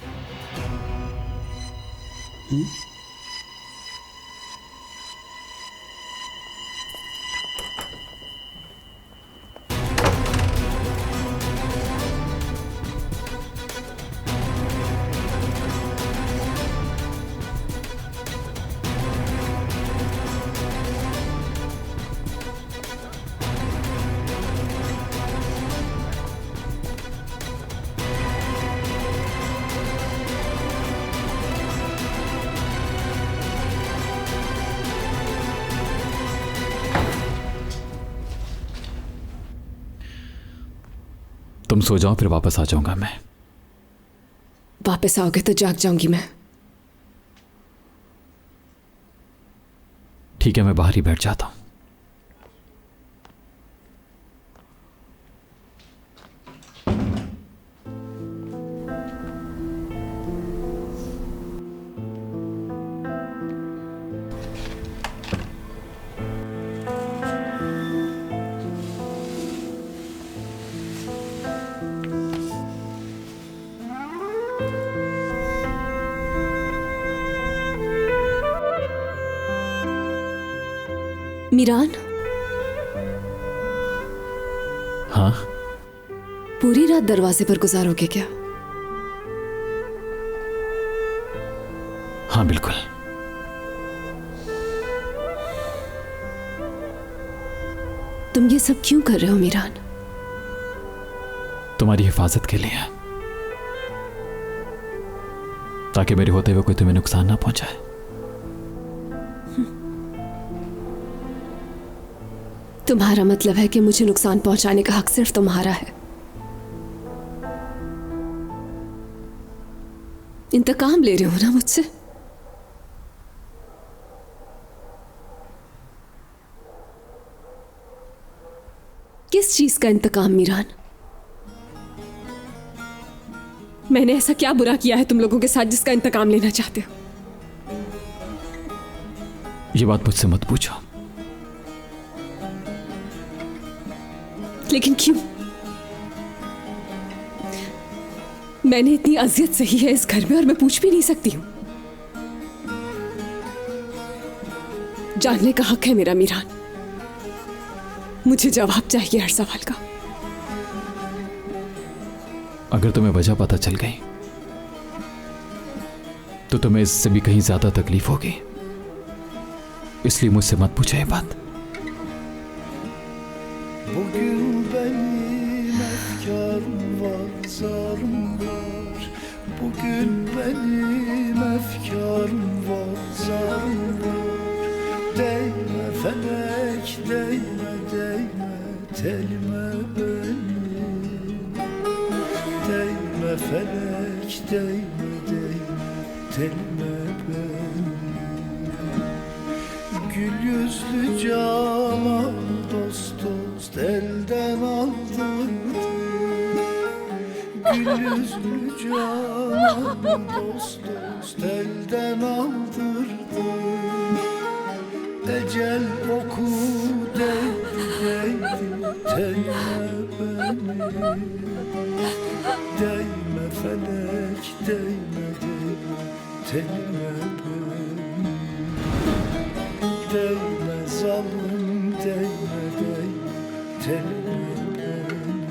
तुम सो जाओ, फिर वापस आ जाऊंगा मैं। वापस आओगे तो जाग जाऊंगी मैं। ठीक है, मैं बाहर ही बैठ जाता हूं। मीरान, हाँ? पूरी रात दरवाजे पर गुजारोगे क्या? हाँ बिल्कुल। तुम ये सब क्यों कर रहे हो मीरान? तुम्हारी हिफाजत के लिए, ताकि मेरे होते हुए कोई तुम्हें नुकसान ना पहुंचाए। तुम्हारा मतलब है कि मुझे नुकसान पहुंचाने का हक सिर्फ तुम्हारा है। इंतकाम ले रहे हो ना मुझसे? किस चीज का इंतकाम मीरान? मैंने ऐसा क्या बुरा किया है तुम लोगों के साथ जिसका इंतकाम लेना चाहते हो? ये बात मुझसे मत पूछो। लेकिन क्यों? मैंने इतनी अजियत सही है इस घर में और मैं पूछ भी नहीं सकती हूं। जानने का हक है मेरा मीरान। मुझे जवाब चाहिए हर सवाल का। अगर तुम्हें वजह पता चल गई तो तुम्हें इससे भी कहीं ज्यादा तकलीफ होगी, इसलिए मुझसे मत पूछो ये बात। Bugün benim efkarım var, zarım var. Bugün benim efkarım var, zarım var. Değme felek, değme, değme telime benim. Değme felek, değme, değme telime benim. Gül yüzlü canan dost dost elden aldırdı. Gül yüzlü canan dost dost elden aldırdı. Ecel oku değdi değdi telime benim. Değme felek değme değme telime benim. Değme zalim değme değme telime benim.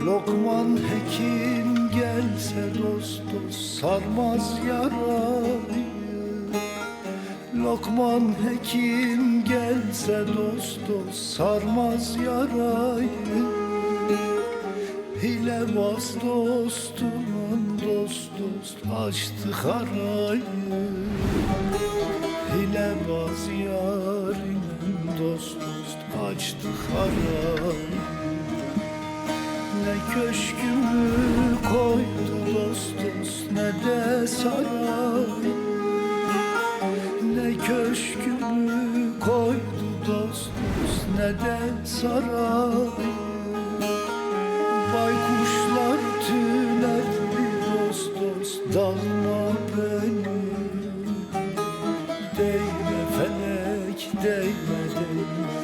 Lokman hekim gelse dost dost sarmaz yarayı. Lokman hekim gelse dost dost sarmaz yarayı. Hilebaz dostunun dost dost açtı harayı. Hilebaz yarinin dost dost açtı harayı. Ne köşkümü koydu dost dost ne de saray. Ne köşkümü koydu dost dost ne de saray. Baykuşlar tünerdi dost dost dalma beni. Değme felek değme değme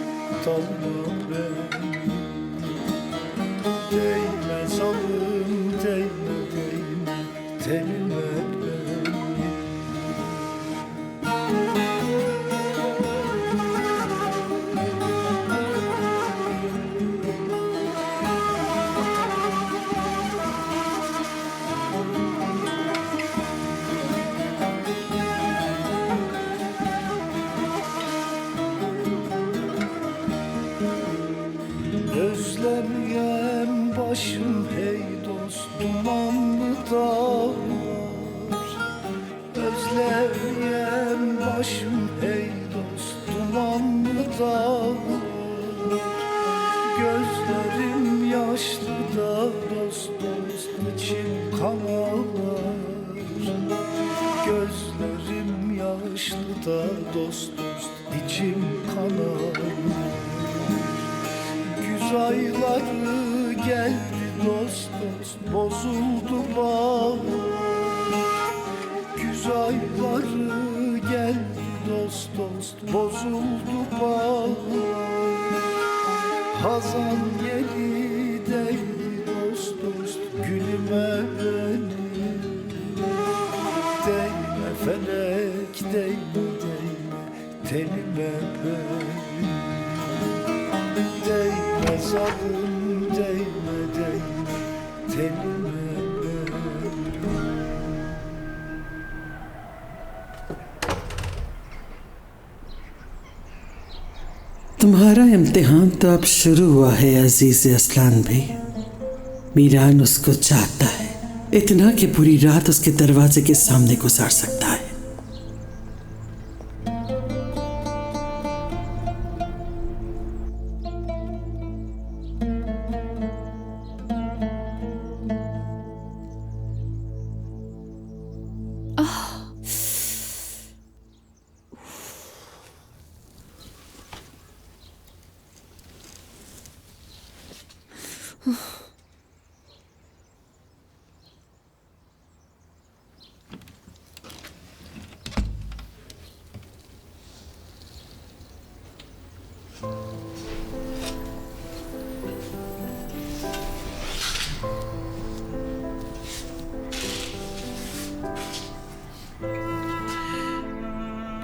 dalma beni. Değme zalim değme değme telime benim. dost dumanlı dağlar. Özleyen başım ey dost dumanlı dağlar. Gözlerim yaşlı da dost dost içim kan ağlar. Gözlerim yaşlı da dost dost içim kan ağlar. Güz ayları geldi dost dost bozuldu bağlar. Güz ayları geldi dost dost bozuldu bağlar. Hazan yeli değdi dost dost gülüme benim. Değme felek değme değme telime benim. Değme zalim değme değme telime benim. तुम्हारा इम्तिहान तो अब शुरू हुआ है अजीज असलान भाई। मीरान उसको चाहता है, इतना कि पूरी रात उसके दरवाजे के सामने गुजार सकता है।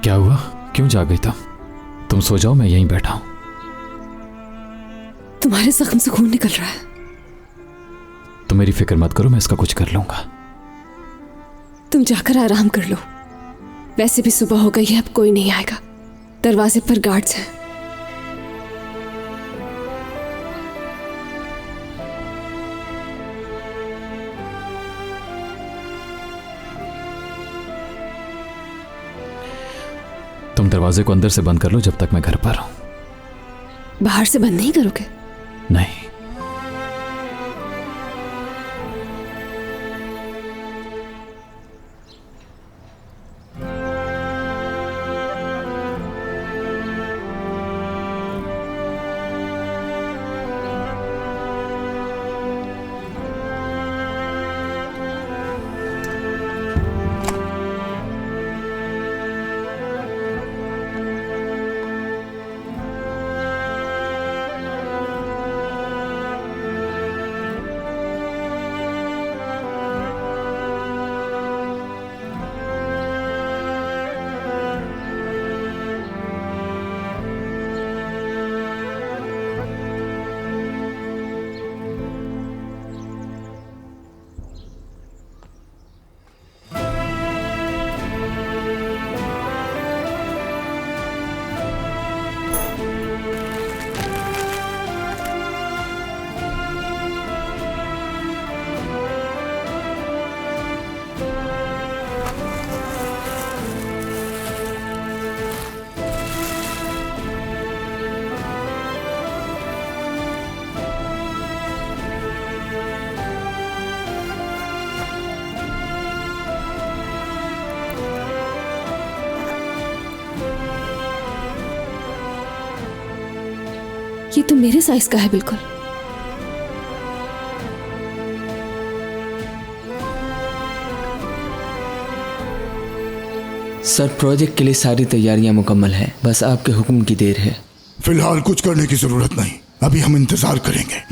क्या हुआ? क्यों जाग गई तुम सो जाओ, मैं यहीं बैठा हूं। तुम्हारे जख्म से खून निकल रहा है। तुम मेरी फिक्र मत करो, मैं इसका कुछ कर लूंगा। तुम जाकर आराम कर लो। वैसे भी सुबह हो गई है, अब कोई नहीं आएगा। दरवाजे पर गार्ड्स हैं। तुम दरवाजे को अंदर से बंद कर लो जब तक मैं घर पर हूं। बाहर से बंद नहीं करोगे? नहीं। ये तो मेरे साइज का है बिल्कुल। सर, प्रोजेक्ट के लिए सारी तैयारियां मुकम्मल हैं, बस आपके हुक्म की देर है। फिलहाल कुछ करने की जरूरत नहीं, अभी हम इंतजार करेंगे।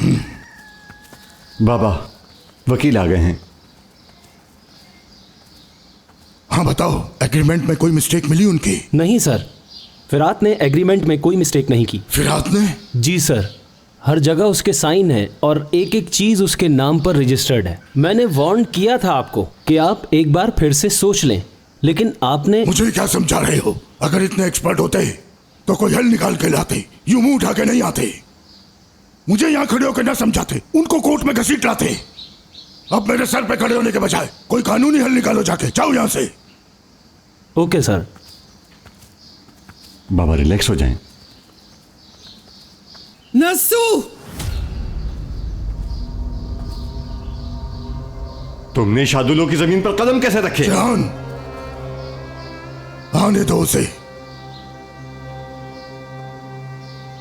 बाबा, वकील आ गए हैं। हाँ बताओ, एग्रीमेंट में कोई मिस्टेक मिली उनकी? नहीं सर, फिरात ने एग्रीमेंट में कोई मिस्टेक नहीं की। फिरात ने? जी सर, हर जगह उसके साइन है और एक एक चीज उसके नाम पर रजिस्टर्ड है। मैंने वार्न किया था आपको कि आप एक बार फिर से सोच लें, लेकिन आपने। मुझे क्या समझा रहे हो? अगर इतने एक्सपर्ट होते तो कोई हल निकाल के लाते, यूं मुंह उठा के नहीं आते। मुझे यहां खड़े होकर ना समझाते, उनको कोर्ट में घसीट लाते। अब मेरे सर पे खड़े होने के बजाय कोई कानूनी हल निकालो, जाके जाओ यहां से। Okay sir. बाबा रिलैक्स हो जाएं। नसू, तुमने शादुलों की जमीन पर कदम कैसे रखे? जान, आने दो उसे।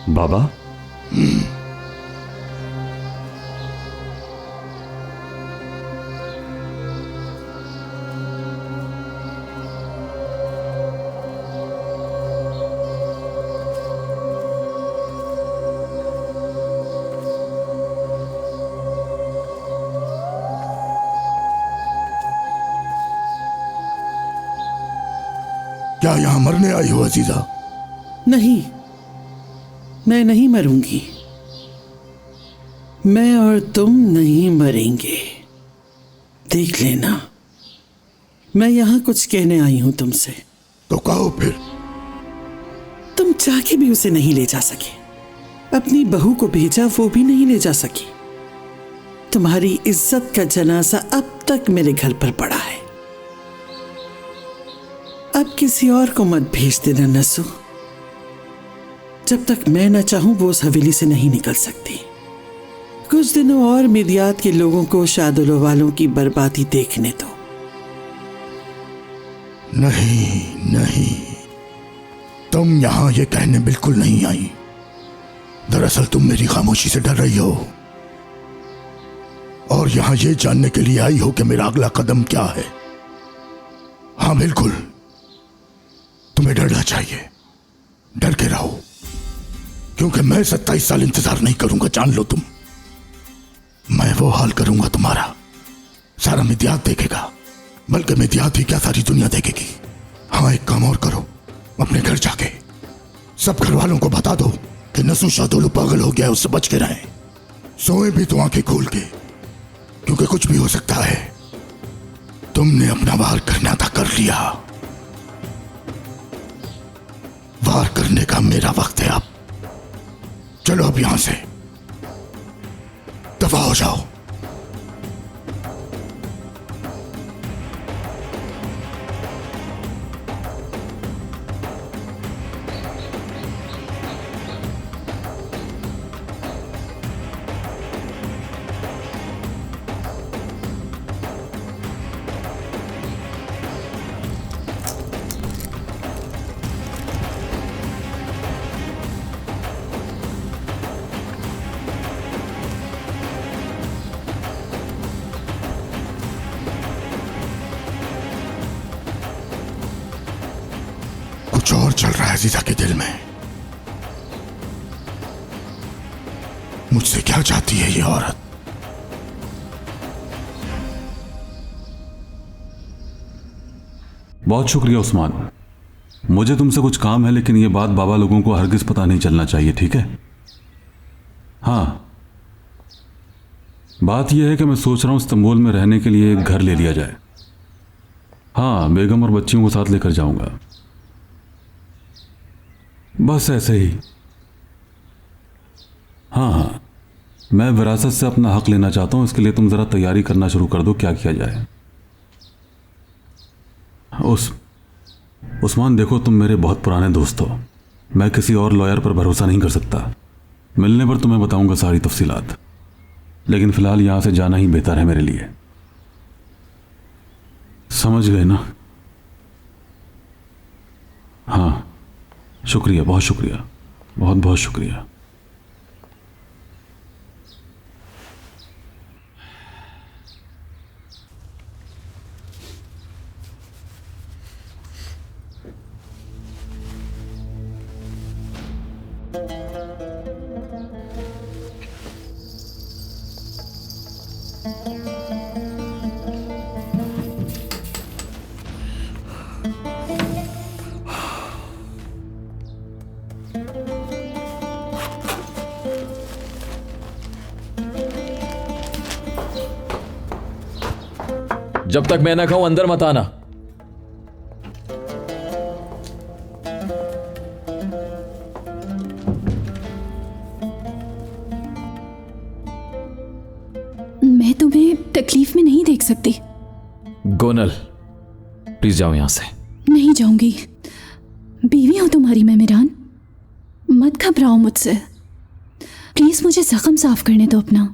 बाबा क्या यहां मरने आई हो अजीजा? नहीं, मैं नहीं मरूंगी। मैं और तुम नहीं मरेंगे। देख लेना, मैं यहां कुछ कहने आई हूं तुमसे। तो कहो फिर। तुम चाह के भी उसे नहीं ले जा सके। अपनी बहू को भेजा, वो भी नहीं ले जा सकी। तुम्हारी इज्जत का जनाजा अब तक मेरे घर पर पड़ा है। अब किसी और को मत भेज देना नसू। जब तक मैं न चाहूं वो उस हवेली से नहीं निकल सकती। कुछ दिनों और मिदियात के लोगों को शादुलो वालों की बर्बादी देखने दो। नहीं नहीं, तुम यहां ये कहने बिल्कुल नहीं आई। दरअसल तुम मेरी खामोशी से डर रही हो और यहां ये जानने के लिए आई हो कि मेरा अगला कदम क्या है। हाँ बिल्कुल, तुम्हें डरना चाहिए। डर के रहो, क्योंकि मैं 27 साल इंतजार नहीं करूंगा। जान लो तुम, मैं वो हाल करूंगा तुम्हारा सारा मिदियात देखेगा, बल्कि मिदियात ही क्या सारी दुनिया देखेगी। हाँ, एक काम और करो, अपने घर जाके सब घर वालों को बता दो कि नसू शादुलो पागल हो गया है, उससे बच के रहें। सोए भी तो आंखें खोल के, क्योंकि कुछ भी हो सकता है। तुमने अपना वार करना था, कर लिया। वार करने का मेरा वक्त है अब। चलो अब यहां से दफा हो जाओ। कुछ और चल रहा है अजीजा के दिल में। मुझसे क्या चाहती है ये औरत? बहुत शुक्रिया उस्मान। मुझे तुमसे कुछ काम है, लेकिन ये बात बाबा लोगों को हरगिज पता नहीं चलना चाहिए, ठीक है? हाँ, बात यह है कि मैं सोच रहा हूं इस्तांबुल में रहने के लिए एक घर ले लिया जाए। हाँ, बेगम और बच्चियों को साथ लेकर जाऊंगा। बस ऐसे ही। हाँ हाँ, मैं विरासत से अपना हक लेना चाहता हूं। इसके लिए तुम जरा तैयारी करना शुरू कर दो, क्या किया जाए। उस्मान, देखो, तुम मेरे बहुत पुराने दोस्त हो। मैं किसी और लॉयर पर भरोसा नहीं कर सकता। मिलने पर तुम्हें बताऊंगा सारी तफसीलात, लेकिन फिलहाल यहां से जाना ही बेहतर है मेरे लिए। समझ गए ना? हाँ, शुक्रिया, बहुत शुक्रिया, बहुत बहुत शुक्रिया। जब तक मैं ना खाऊं अंदर मत आना। मैं तुम्हें तकलीफ में नहीं देख सकती। गोनल, प्लीज जाओ यहां से। नहीं जाऊंगी। बीवी हूं तुम्हारी मैं मीरान। मत घबराओ मुझसे। प्लीज मुझे जख्म साफ करने दो अपना।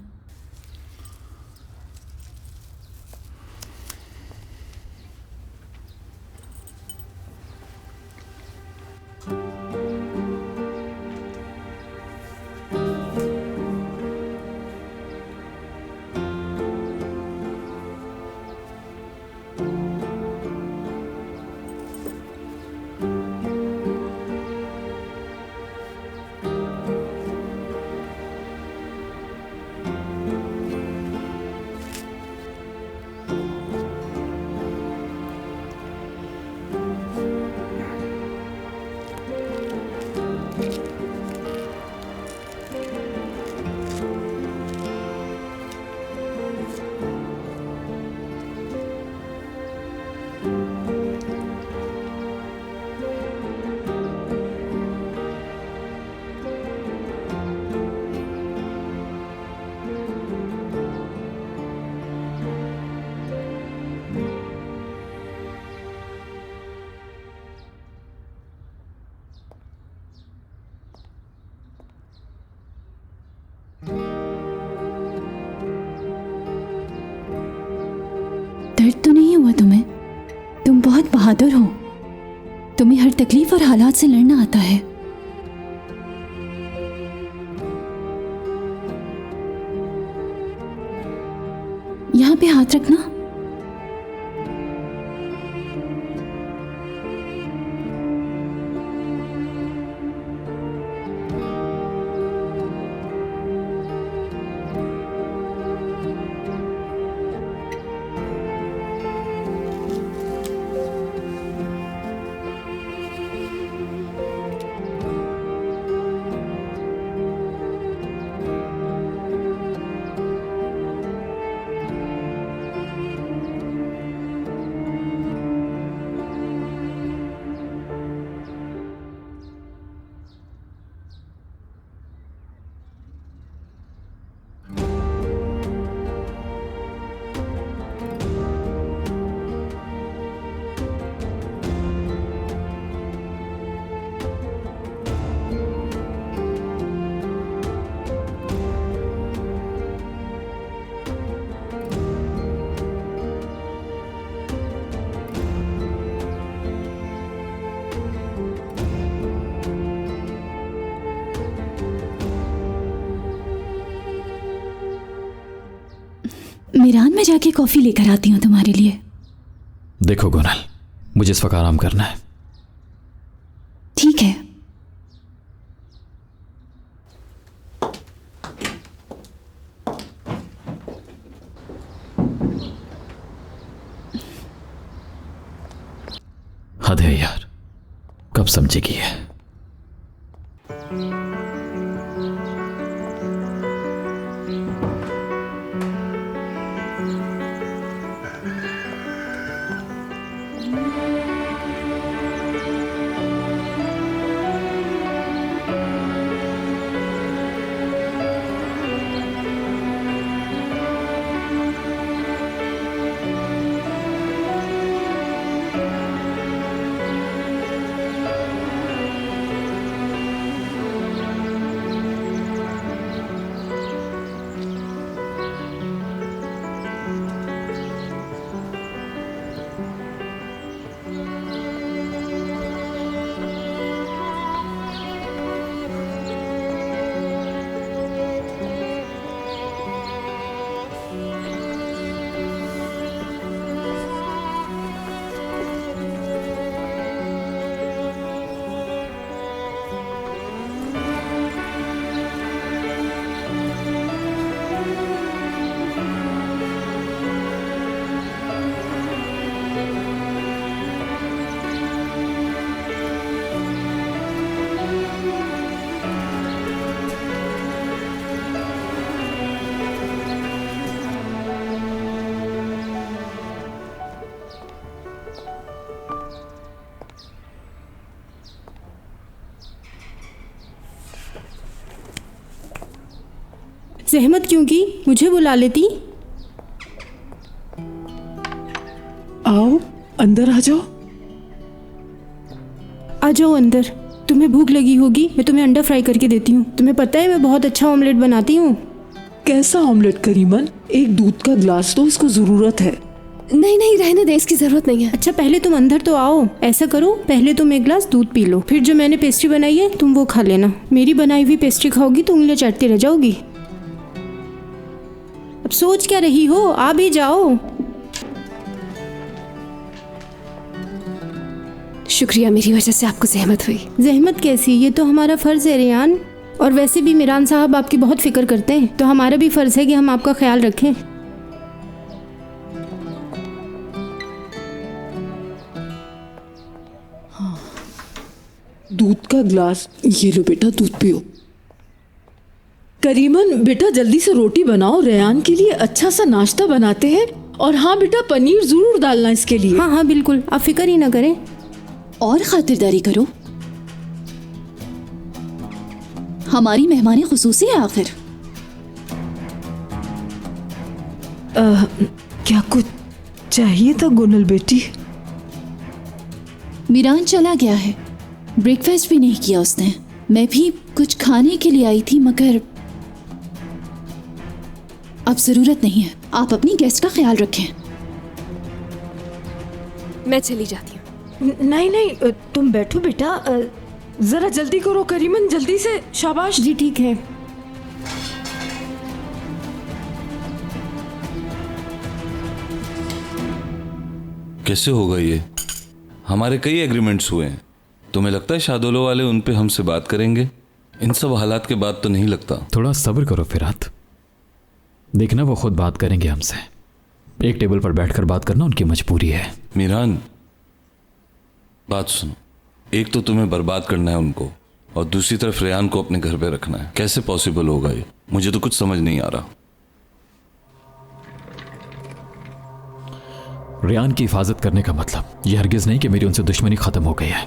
दर्द तो नहीं हुआ तुम्हें? तुम बहुत बहादुर हो। तुम्हें हर तकलीफ और हालात से लड़ना आता है। यहाँ पे हाथ रखना। मीरान, मैं जाके कॉफी लेकर आती हूँ तुम्हारे लिए। देखो गोनल, मुझे इस वक्त आराम करना है। ठीक है। हद है यार, कब समझेगी है? जहमत क्यों की? मुझे बुला लेती। आओ अंदर आ जाओ। आ जाओ अंदर। तुम्हें भूख लगी होगी, मैं तुम्हें अंडा फ्राई करके देती हूँ। तुम्हें पता है मैं बहुत अच्छा ऑमलेट बनाती हूँ। कैसा ऑमलेट करीमन? एक दूध का ग्लास तो इसको जरूरत है। नहीं नहीं, रहने दे, इसकी जरूरत नहीं है। अच्छा पहले तुम अंदर तो आओ। ऐसा करो, पहले तुम एक ग्लास दूध पी लो, फिर जो मैंने पेस्ट्री बनाई है तुम वो खा लेना। मेरी बनाई हुई पेस्ट्री खाओगी तो उंगलियां चाटती रह जाओगी। अब सोच क्या रही हो, आ भी जाओ। शुक्रिया, मेरी वजह से आपको जहमत हुई। जहमत कैसी, ये तो हमारा फर्ज है रेयान। और वैसे भी मिरान साहब आपकी बहुत फिक्र करते हैं, तो हमारा भी फर्ज है कि हम आपका ख्याल रखें। दूध का ग्लास, ये लो बेटा, दूध पियो। करीमन बेटा जल्दी से रोटी बनाओ, रेयान के लिए अच्छा सा नाश्ता बनाते हैं। और हाँ बेटा, पनीर जरूर डालना इसके लिए। हाँ हाँ बिल्कुल, आप फिक्र ही ना करें। और खातिरदारी करो, हमारी मेहमानी खुसूसी है आखिर। क्या कुछ चाहिए था गुनल बेटी? मीरान चला गया है, ब्रेकफास्ट भी नहीं किया उसने। मैं भी कुछ खाने के लिए आई थी, मगर अब जरूरत नहीं है। आप अपनी गेस्ट का ख्याल रखें। मैं चली जाती हूँ। नहीं नहीं, तुम बैठो बेटा, जरा जल्दी करो करीमन, जल्दी से। शाबाश जी ठीक है। कैसे होगा ये? हमारे कई एग्रीमेंट्स हुए हैं। तुम्हें लगता है शादोलो वाले उन पे हमसे बात करेंगे? इन सब हालात के बाद तो नहीं लगता। थोड़ा सब्र करो फिरात, देखना वो खुद बात करेंगे हमसे। एक टेबल पर बैठकर बात करना उनकी मजबूरी है। मीरान बात सुनो, एक तो तुम्हें बर्बाद करना है उनको, और दूसरी तरफ रेयान को अपने घर पे रखना है। कैसे पॉसिबल होगा ये? मुझे तो कुछ समझ नहीं आ रहा। रेयान की हिफाजत करने का मतलब यह हरगिज नहीं कि मेरी उनसे दुश्मनी खत्म हो गई है।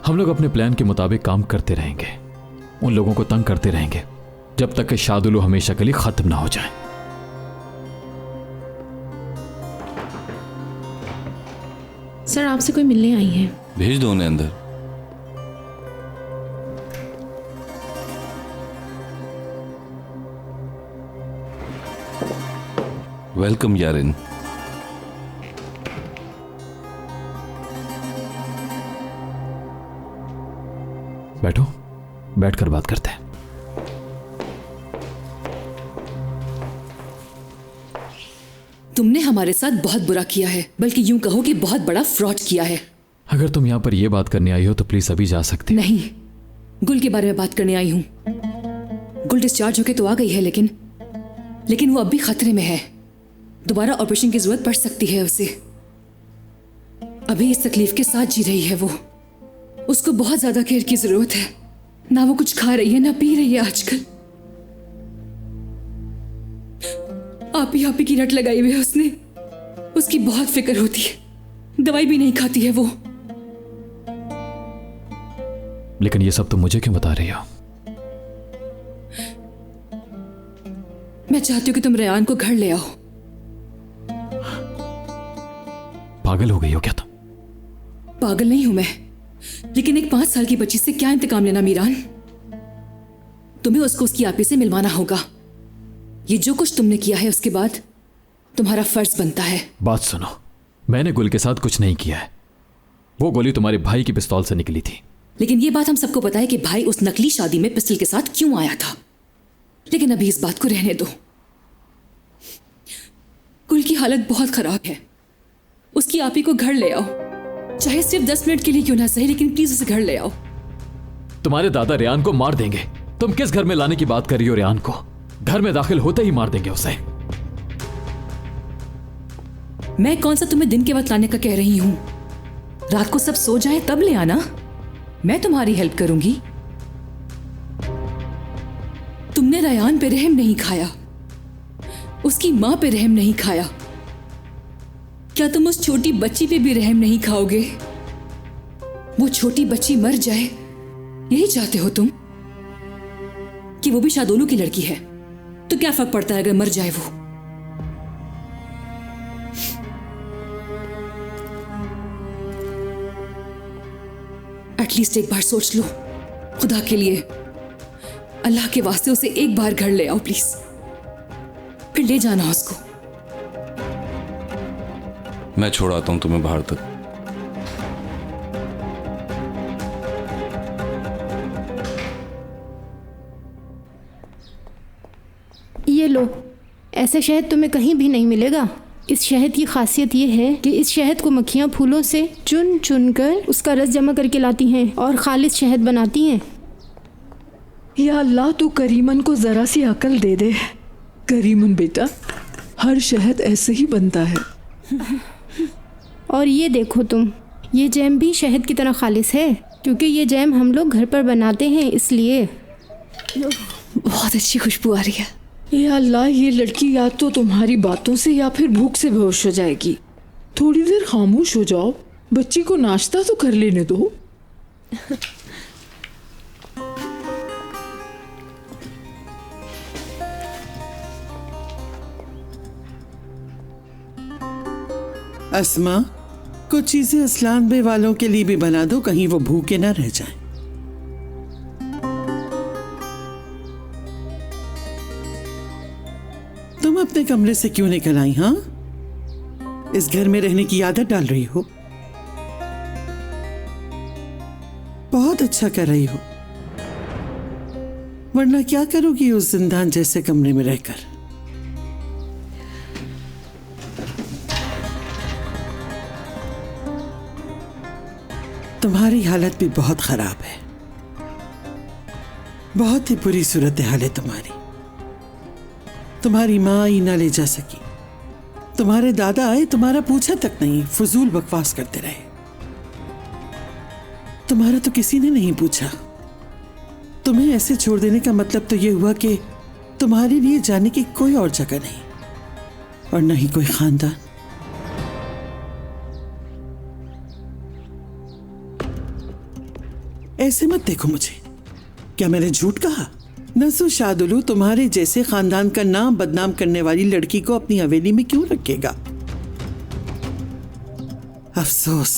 हम लोग अपने प्लान के मुताबिक काम करते रहेंगे, उन लोगों को तंग करते रहेंगे जब तक कि शादुलू हमेशा के लिए खत्म ना हो जाए। सर आपसे कोई मिलने आई है। भेज दो उन्हें अंदर। वेलकम यारिन। बैठो, बैठकर बात करते हैं। तुमने हमारे साथ बहुत बुरा किया है, बल्कि यूं कहो कि बहुत बड़ा फ्रॉड किया है। अगर तुम यहां पर यह बात करने आई हो तो प्लीज अभी जा सकती। नहीं, गुल के बारे में बात करने आई हूं। गुल डिस्चार्ज होके तो आ गई है, लेकिन वो अब भी खतरे में है। दोबारा ऑपरेशन की जरूरत पड़ सकती है उसे। अभी इस तकलीफ के साथ जी रही है वो। उसको बहुत ज्यादा केयर की जरूरत है। ना वो कुछ खा रही है ना पी रही है आजकल। आप ही की रट लगाई हुई है उसने। उसकी बहुत फिक्र होती है, दवाई भी नहीं खाती है वो। लेकिन ये सब तुम मुझे क्यों बता रही हो? मैं चाहती हूँ कि तुम रेयान को घर ले आओ। पागल हो गई हो क्या तुम? पागल नहीं हूं मैं, लेकिन एक 5 साल की बच्ची से क्या इंतकाम लेना मीरान? तुम्हें उसको उसकी आपी से मिलवाना होगा। ये जो कुछ तुमने किया है उसके बाद तुम्हारा फर्ज बनता है। बात सुनो, मैंने गुल के साथ कुछ नहीं किया है। वो गोली तुम्हारे भाई की पिस्तौल से निकली थी। लेकिन ये बात हम सबको पता है कि भाई उस नकली शादी में पिस्टल के साथ क्यों आया था। लेकिन अभी इस बात को रहने दो। गुल की हालत बहुत खराब है। उसकी आपी को घर ले आओ, चाहे सिर्फ 10 मिनट के लिए क्यों ना सही, लेकिन प्लीज उसे घर ले आओ। तुम्हारे दादा रेयान को मार देंगे। तुम किस घर में लाने की बात कर रही हो? रेयान को घर में दाखिल होते ही मार देंगे उसे। मैं कौन सा तुम्हें दिन के वक्त लाने का कह रही हूं? रात को सब सो जाए तब ले आना, मैं तुम्हारी हेल्प करूंगी। तुमने रेयान पे रहम नहीं खाया, उसकी मां पे रहम नहीं खाया। क्या तुम उस छोटी बच्ची पे भी रहम नहीं खाओगे? वो छोटी बच्ची मर जाए, यही चाहते हो तुम? कि वो भी शादोलू की लड़की है, तो क्या फर्क पड़ता है अगर मर जाए वो? एटलीस्ट एक बार सोच लो, खुदा के लिए, अल्लाह के वास्ते उसे एक बार घर ले आओ प्लीज, फिर ले जाना उसको। मैं छोड़ आता हूं तुम्हें बाहर तक। ये लो, ऐसा शहद तुम्हें कहीं भी नहीं मिलेगा। इस शहद की खासियत ये है कि इस शहद को मक्खियाँ फूलों से चुन चुन कर उसका रस जमा करके लाती हैं और खालिस शहद बनाती हैं। या अल्लाह, तू करीमन को ज़रा सी अकल दे दे। करीमन बेटा, हर शहद ऐसे ही बनता है। और ये देखो तुम, ये जैम भी शहद की तरह खालिस है, क्योंकि ये जैम हम लोग घर पर बनाते हैं, इसलिए। बहुत अच्छी खुशबू आ रही है। या अल्लाह, ये लड़की या तो तुम्हारी बातों से या फिर भूख से बेहोश हो जाएगी। थोड़ी देर खामोश हो जाओ, बच्ची को नाश्ता तो कर लेने दो। अस्मा, कुछ चीजें असलान बे वालों के लिए भी बना दो, कहीं वो भूखे ना रह जाएं। तुम अपने कमरे से क्यों निकल आई? हाँ, इस घर में रहने की आदत डाल रही हो। बहुत अच्छा कर रही हो, वरना क्या करोगी उस जिंदान जैसे कमरे में रहकर? तुम्हारी हालत भी बहुत खराब है, बहुत ही बुरी सूरत हाल है तुम्हारी। तुम्हारी माँ ही ना ले जा सकी, तुम्हारे दादा आए, तुम्हारा पूछा तक नहीं, फजूल बकवास करते रहे। तुम्हारा तो किसी ने नहीं पूछा। तुम्हें ऐसे छोड़ देने का मतलब तो ये हुआ कि तुम्हारे लिए जाने की कोई और जगह नहीं और न ही कोई खानदान। ऐसे मत देखो मुझे, क्या मैंने झूठ कहा? नसु शादुलू तुम्हारे जैसे खानदान का नाम बदनाम करने वाली लड़की को अपनी हवेली में क्यों रखेगा? अफसोस,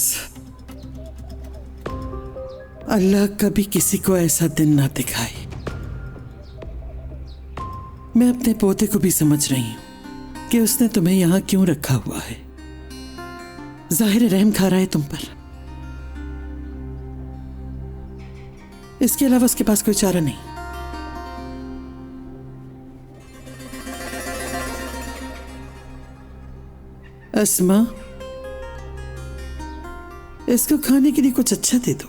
अल्लाह कभी किसी को ऐसा दिन ना दिखाए। मैं अपने पोते को भी समझ रही हूं कि उसने तुम्हें यहां क्यों रखा हुआ है। जाहिर रहम खा रहा है तुम पर, इसके अलावा उसके पास कोई चारा नहीं। अस्मा, इसको खाने के लिए कुछ अच्छा दे दो।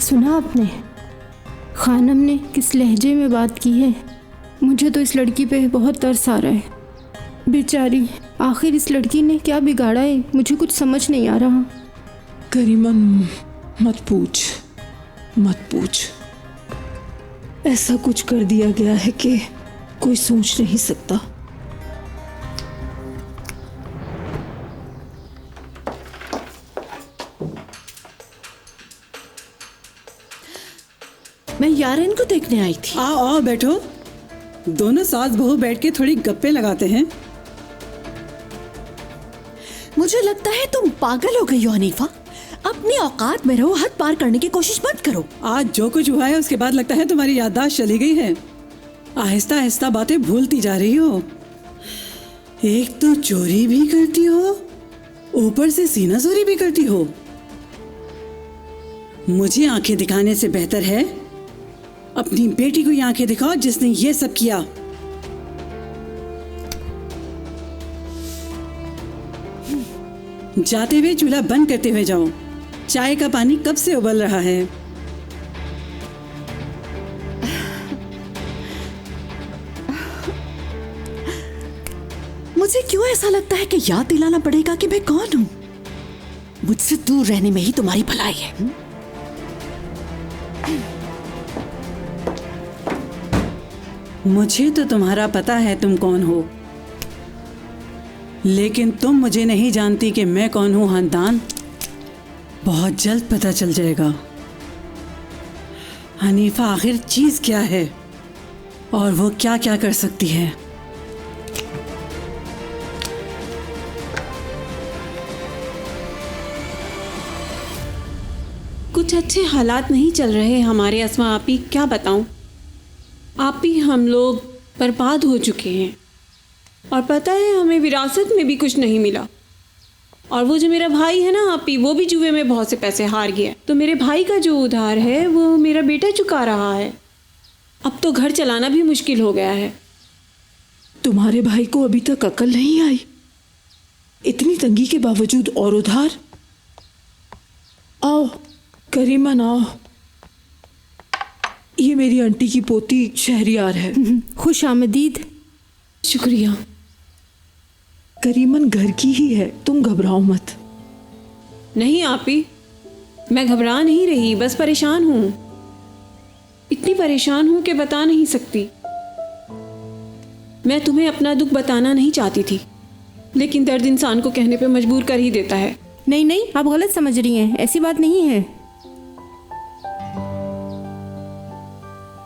सुना आपने खानम ने किस लहजे में बात की है? मुझे तो इस लड़की पे बहुत तरस आ रहा है। बेचारी, आखिर इस लड़की ने क्या बिगाड़ा है? मुझे कुछ समझ नहीं आ रहा। करीमन, मत पूछ, मत पूछ। ऐसा कुछ कर दिया गया है कि कोई सोच नहीं सकता। मैं यारेन को देखने आई थी। आओ आओ बैठो, दोनों सास बहू बैठ के थोड़ी गप्पे लगाते हैं। मुझे लगता है तुम पागल हो गई हो हनीफा। अपनी औकात में रहो, हद पार करने की कोशिश मत करो। आज जो कुछ हुआ है उसके बाद लगता है तुम्हारी याददाश्त चली गई है। आहिस्ता आहिस्ता बातें भूलती जा रही हो। एक तो चोरी भी करती हो, ऊपर से सीना जोरी भी करती हो। मुझे आंखें दिखाने से बेहतर है अपनी बेटी को ये आंखें दिखाओ जिसने ये सब किया। जाते हुए चूल्हा बंद करते हुए जाओ। चाय का पानी कब से उबल रहा है। मुझे क्यों ऐसा लगता है कि याद दिलाना पड़ेगा कि मैं कौन हूं। मुझसे दूर रहने में ही तुम्हारी भलाई है। मुझे तो तुम्हारा पता है तुम कौन हो, लेकिन तुम मुझे नहीं जानती कि मैं कौन हूं। खानदान बहुत जल्द पता चल जाएगा। हनीफा आखिर चीज क्या है और वो क्या क्या कर सकती है? कुछ अच्छे हालात नहीं चल रहे हमारे अस्मा आपी, क्या बताऊं। आपी हम लोग बर्बाद हो चुके हैं और पता है हमें विरासत में भी कुछ नहीं मिला। और वो जो मेरा भाई है ना आपी, वो भी जुए में बहुत से पैसे हार गया, तो मेरे भाई का जो उधार है वो मेरा बेटा चुका रहा है। अब तो घर चलाना भी मुश्किल हो गया है। तुम्हारे भाई को अभी तक अकल नहीं आई? इतनी तंगी के बावजूद और उधार। आओ करीमन आओ, ये मेरी आंटी की पोती शहरियार है। खुश आमदीद। शुक्रिया। करीमन घर की ही है, तुम घबराओ मत। नहीं आपी, मैं घबरा नहीं रही, बस परेशान हूँ। इतनी परेशान हूँ कि बता नहीं सकती। मैं तुम्हें अपना दुख बताना नहीं चाहती थी, लेकिन दर्द इंसान को कहने पे मजबूर कर ही देता है। नहीं नहीं, आप गलत समझ रही हैं, ऐसी बात नहीं है।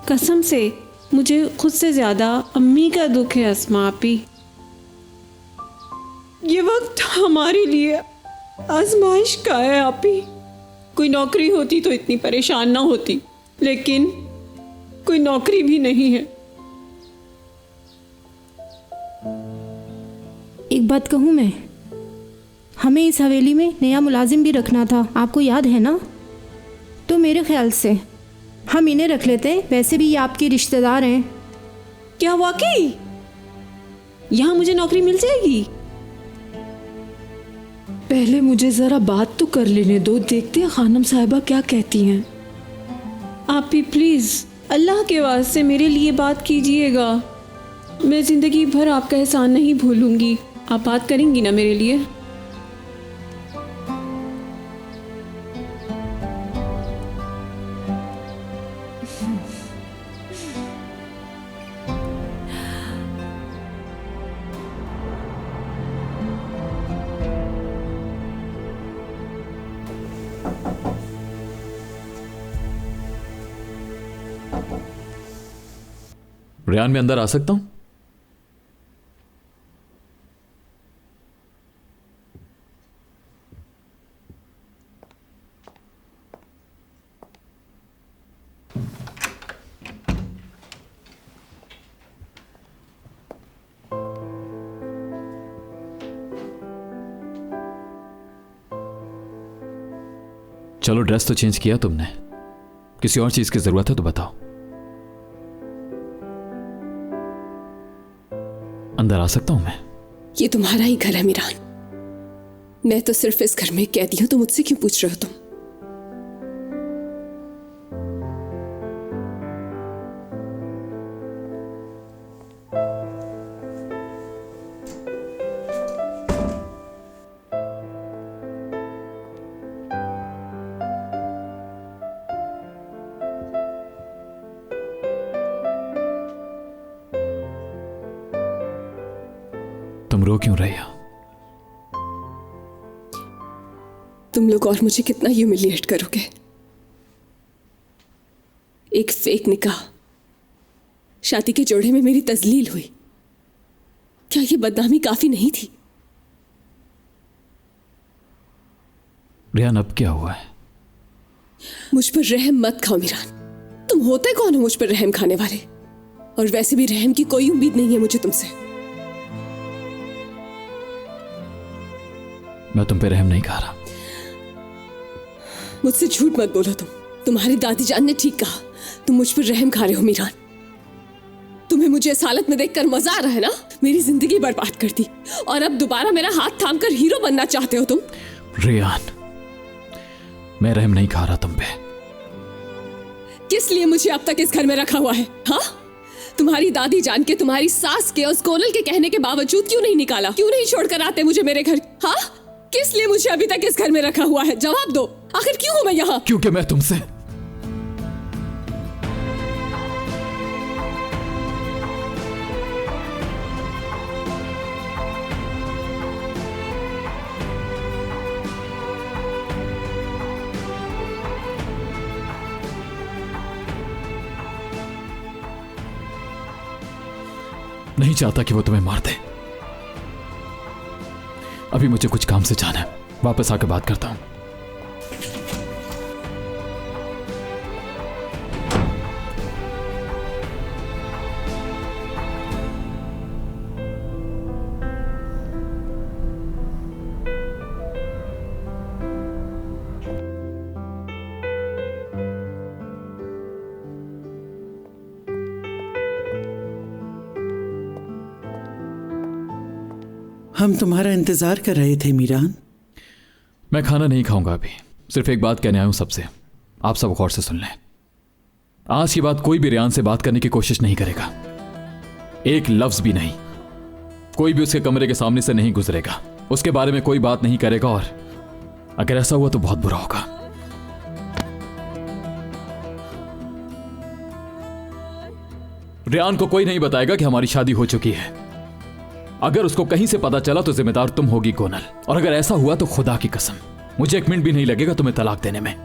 कसम से मुझे खुद से ज्यादा अम्मी का दुख है अस्मा आपी। ये वक्त हमारे लिए आजमाइश का है आपी। कोई नौकरी होती तो इतनी परेशान ना होती, लेकिन कोई नौकरी भी नहीं है। एक बात कहूँ मैं, हमें इस हवेली में नया मुलाजिम भी रखना था, आपको याद है ना? तो मेरे ख्याल से हम इन्हें रख लेते हैं, वैसे भी ये आपके रिश्तेदार हैं। क्या वाकई यहाँ मुझे नौकरी मिल जाएगी? पहले मुझे जरा बात तो कर लेने दो, देखते हैं खानम साहिबा क्या कहती हैं। आप भी प्लीज अल्लाह के वास्ते मेरे लिए बात कीजिएगा। मैं जिंदगी भर आपका एहसान नहीं भूलूंगी। आप बात करेंगी ना मेरे लिए? रेहान, मैं अंदर आ सकता हूं? चलो, ड्रेस तो चेंज किया तुमने, किसी और चीज की जरूरत है तो बताओ। अंदर आ सकता हूं मैं? ये तुम्हारा ही घर है मीरान। मैं तो सिर्फ इस घर में कैदी हूं, तो मुझसे क्यों पूछ रहे हो तुम? तुम रो क्यों रही हो? तुम लोग और मुझे कितना ह्यूमिलिएट करोगे? एक फेक निकाह, शादी के जोड़े में मेरी तजलील हुई। क्या ये बदनामी काफी नहीं थी? रेहान, अब क्या हुआ है? मुझ पर रहम मत खाओ मीरान। तुम होते कौन हो मुझ पर रहम खाने वाले? और वैसे भी रहम की कोई उम्मीद नहीं है मुझे तुमसे। मैं तुम पे रहम नहीं खा रहा। मुझसे झूठ मत बोलो तुम। तुम्हारी दादी जान ने ठीक कहा, तुम मुझ पर रहम खा रहे हो मीरान। तुम्हें मुझे इस हालत में देखकर मजा आ रहा है ना? मेरी जिंदगी बर्बाद कर दी और अब दोबारा मेरा हाथ थामकर हीरो बनना चाहते हो तुम? रेहान, मैं रहम नहीं खा रहा तुम पे। किस लिए मुझे अब तक इस घर में रखा हुआ है? हाँ, तुम्हारी दादी जान के, तुम्हारी सास के और कोनल के कहने के बावजूद क्यों नहीं निकाला? क्यों नहीं छोड़कर आते मुझे मेरे घर? हाँ, किस लिए मुझे अभी तक इस घर में रखा हुआ है? जवाब दो, आखिर क्यों हूं मैं यहाँ? क्योंकि मैं तुमसे नहीं चाहता कि वो तुम्हें मार दे। अभी मुझे कुछ काम से जाना है, वापस आकर बात करता हूं। हम तुम्हारा इंतजार कर रहे थे मीरान। मैं खाना नहीं खाऊंगा अभी, सिर्फ एक बात कहने आया हूं सबसे, आप सब गौर से सुन लें। आज की बात कोई भी रेयान से बात करने की कोशिश नहीं करेगा, एक लफ्ज भी नहीं। कोई भी उसके कमरे के सामने से नहीं गुजरेगा, उसके बारे में कोई बात नहीं करेगा, और अगर ऐसा हुआ तो बहुत बुरा होगा। रेयान को कोई नहीं बताएगा कि हमारी शादी हो चुकी है। अगर उसको कहीं से पता चला तो जिम्मेदार तुम होगी गोनल, और अगर ऐसा हुआ तो खुदा की कसम मुझे 1 मिनट भी नहीं लगेगा तुम्हें तलाक देने में।